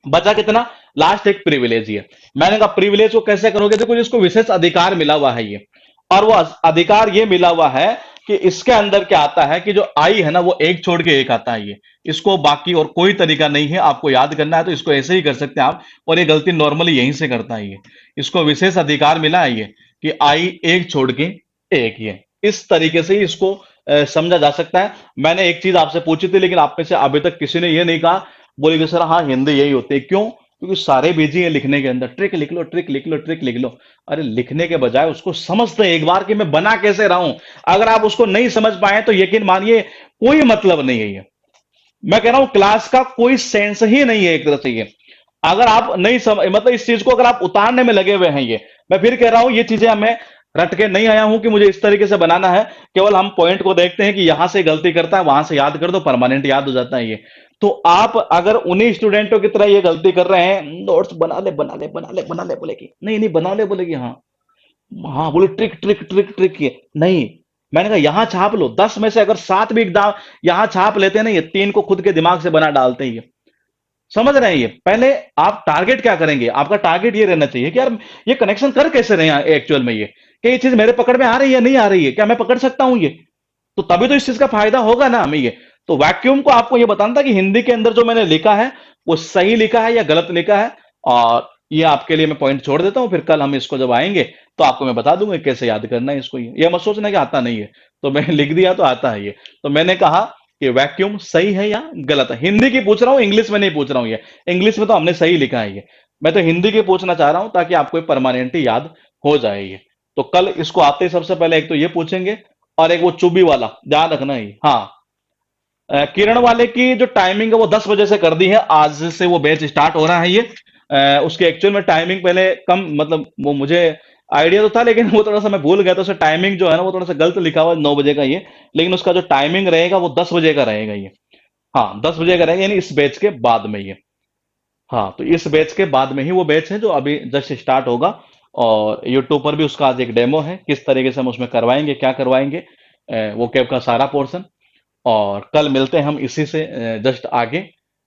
A: बचा कितना, लास्ट एक प्रिविलेज है। मैंने कहा प्रिविलेज को कैसे करोगे, देखो जिसको विशेष अधिकार मिला हुआ है ये, और वो अधिकार ये मिला हुआ है कि इसके अंदर क्या आता है कि जो आई है ना, वो एक छोड़ के एक आता है ये। इसको बाकी और कोई तरीका नहीं है, आपको याद करना है तो इसको ऐसे ही कर सकते हैं आप। और ये गलती नॉर्मली यहीं से करता है ये। इसको विशेष अधिकार मिला है ये कि आई एक छोड़ के एक, ये इस तरीके से ही इसको समझा जा सकता है। मैंने एक चीज आपसे पूछी थी, लेकिन आप में से अभी तक किसी ने ये नहीं कहा बोलेगी सर हाँ हिंदी यही होती है, क्यों? क्योंकि सारे बिजी हैं लिखने के अंदर, ट्रिक लिख लो, ट्रिक लिख लो, ट्रिक लिख लो। अरे लिखने के बजाय उसको समझते हैं एक बार कि मैं बना कैसे रहा हूं। अगर आप उसको नहीं समझ पाए तो यकीन मानिए कोई मतलब नहीं है ये। मैं कह रहा हूं क्लास का कोई सेंस ही नहीं है एक तरह से ये। अगर आप नहीं समझ मतलब इस चीज को अगर आप उतारने में लगे हुए हैं ये, मैं फिर कह रहा हूं ये चीजें मैं रट के नहीं आया हूं कि मुझे इस तरीके से बनाना है। केवल हम पॉइंट को देखते हैं कि यहां से गलती करता है वहां से याद कर दो, परमानेंट याद हो जाता है ये। तो आप अगर उन्हीं स्टूडेंटों की तरह ये गलती कर रहे हैं, नोट्स बना ले बना ले बना ले बना ले बोलेगी, नहीं नहीं बना ले बोलेगी, हाँ हाँ बोले ट्रिक ट्रिक ट्रिक ट्रिक ये नहीं। मैंने कहा यहां छाप लो, 10 में से अगर 7 भी एकदम यहां छाप लेते हैं ना, ये 3 को खुद के दिमाग से बना डालते हैं ये। समझ रहे हैं ये? पहले आप टारगेट क्या करेंगे, आपका टारगेट ये रहना चाहिए कि यार ये कनेक्शन कर कैसे रहे हैं एक्चुअल में ये, कि ये चीज मेरे पकड़ में आ रही है नहीं आ रही है, क्या मैं पकड़ सकता हूं ये? तो तभी तो इस चीज का फायदा होगा ना हमें ये। तो वैक्यूम को आपको ये बताना था कि हिंदी के अंदर जो मैंने लिखा है वो सही लिखा है या गलत लिखा है। और ये आपके लिए मैं पॉइंट छोड़ देता हूँ, फिर कल हम इसको जब आएंगे तो आपको मैं बता दूंगा कैसे याद करना है इसको। ये मत सोचना कि आता नहीं है, तो मैं लिख दिया तो आता है ये। तो मैंने कहा कि वैक्यूम सही है या गलत है। हिंदी की पूछ रहा हूँ, इंग्लिश में नहीं पूछ रहा हूँ ये। इंग्लिश में तो हमने सही लिखा है ये, मैं तो हिंदी की पूछना चाह रहा हूँ ताकि आपको परमानेंटली याद हो जाए ये। तो कल इसको आते ही सबसे पहले एक तो ये पूछेंगे, और एक वो चुबी वाला ध्यान रखना ही। हाँ किरण वाले की जो टाइमिंग है वो 10 बजे से कर दी है, आज से वो बैच स्टार्ट हो रहा है ये। उसके एक्चुअल में टाइमिंग पहले कम मतलब वो मुझे आइडिया तो था, लेकिन वो थोड़ा सा मैं भूल गया, तो उसका टाइमिंग जो है ना वो थोड़ा सा गलत लिखा हुआ है 9 बजे का ये। लेकिन उसका जो टाइमिंग रहेगा वो 10 बजे का रहेगा ये। हाँ 10 बजे का रहेगा, यानी इस बैच के बाद में ये। हाँ तो इस बैच के बाद में ही वो बैच है जो अभी जस्ट स्टार्ट होगा। और यूट्यूब पर भी उसका आज एक डेमो है, किस तरीके से हम उसमें करवाएंगे क्या करवाएंगे, वो कैब का सारा पोर्शन। और कल मिलते हैं हम इसी से जस्ट आगे,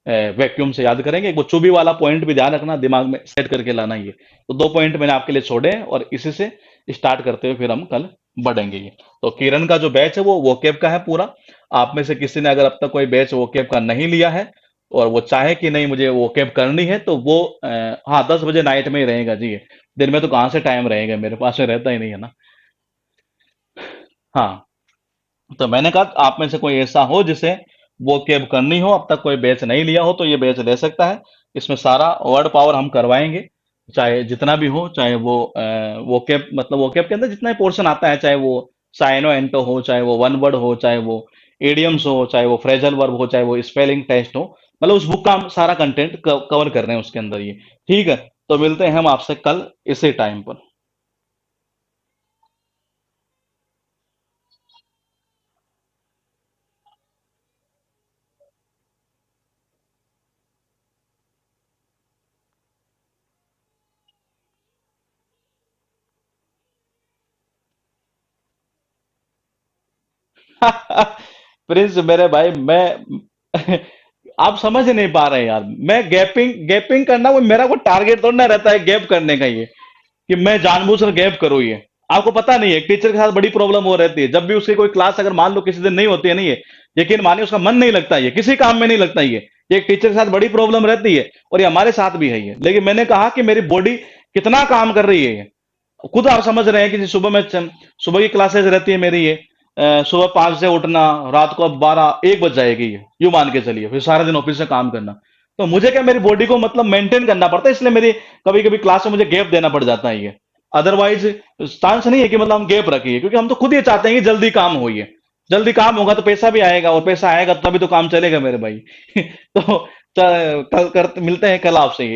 A: वैक्यूम से याद करेंगे। वो चुबी वाला पॉइंट भी ध्यान रखना, दिमाग में सेट करके लाना ये। तो 2 पॉइंट मैंने आपके लिए छोड़े हैं और इसी से स्टार्ट करते हुए फिर हम कल बढ़ेंगे ये। तो किरण का जो बैच है वो वोकेब का है पूरा। आप में से किसी ने अगर अब तक कोई बैच वोकेब का नहीं लिया है और वो चाहे कि नहीं मुझे वोकेब करनी है, तो वो हाँ 10 बजे नाइट में ही रहेगा जी ये। दिन में तो कहाँ से टाइम रहेगा, मेरे पास में रहता ही नहीं है ना। हाँ तो मैंने कहा आप में से कोई ऐसा हो जिसे वो कैब करनी हो, अब तक कोई बैच नहीं लिया हो, तो ये बैच ले सकता है। इसमें सारा वर्ड पावर हम करवाएंगे, चाहे जितना भी हो, चाहे वो कैब मतलब वो कैब के अंदर जितना पोर्शन आता है, चाहे वो साइनो एंटो हो, चाहे वो वन वर्ड हो, चाहे वो एडियम्स हो, चाहे वो फ्रेजल वर्ब हो, चाहे वो स्पेलिंग टेस्ट हो। मतलब उस बुक का हम सारा कंटेंट कवर कर रहे हैं उसके अंदर ये। ठीक है, तो मिलते हैं हम आपसे कल इसी टाइम पर। प्रिंस मेरे भाई, मैं आप समझ नहीं पा रहे यार। मैं गैपिंग गैपिंग करना वो मेरा को टारगेट थोड़ा ना रहता है गैप करने का ये, कि मैं जानबूझकर गैप करूँ ये। आपको पता नहीं है टीचर के साथ बड़ी प्रॉब्लम हो रहती है, जब भी उसकी कोई क्लास अगर मान लो किसी दिन नहीं होती है ना ये, यकीन मानिए उसका मन नहीं लगता ये, किसी काम में नहीं लगता ये एक टीचर के साथ बड़ी प्रॉब्लम रहती है, और ये हमारे साथ भी है ये। लेकिन मैंने कहा कि मेरी बॉडी कितना काम कर रही है ये, खुद आप समझ रहे हैं कि सुबह में सुबह की क्लासेस रहती है मेरी ये। सुबह 5 से उठना, रात को अब 12 1 बज जाएगी ये, यूं मान के चलिए, फिर सारा दिन ऑफिस से काम करना। तो मुझे क्या मेरी बॉडी को मतलब मेंटेन करना पड़ता है, इसलिए मेरी कभी कभी क्लास में मुझे गैप देना पड़ जाता है ये। अदरवाइज चांस नहीं है कि मतलब हम गैप रखिए, क्योंकि हम तो खुद ये चाहते हैं कि जल्दी काम हो ये। जल्दी काम होगा तो पैसा भी आएगा, और पैसा आएगा तभी तो काम चलेगा मेरे भाई। तो कल मिलते हैं कल आपसे।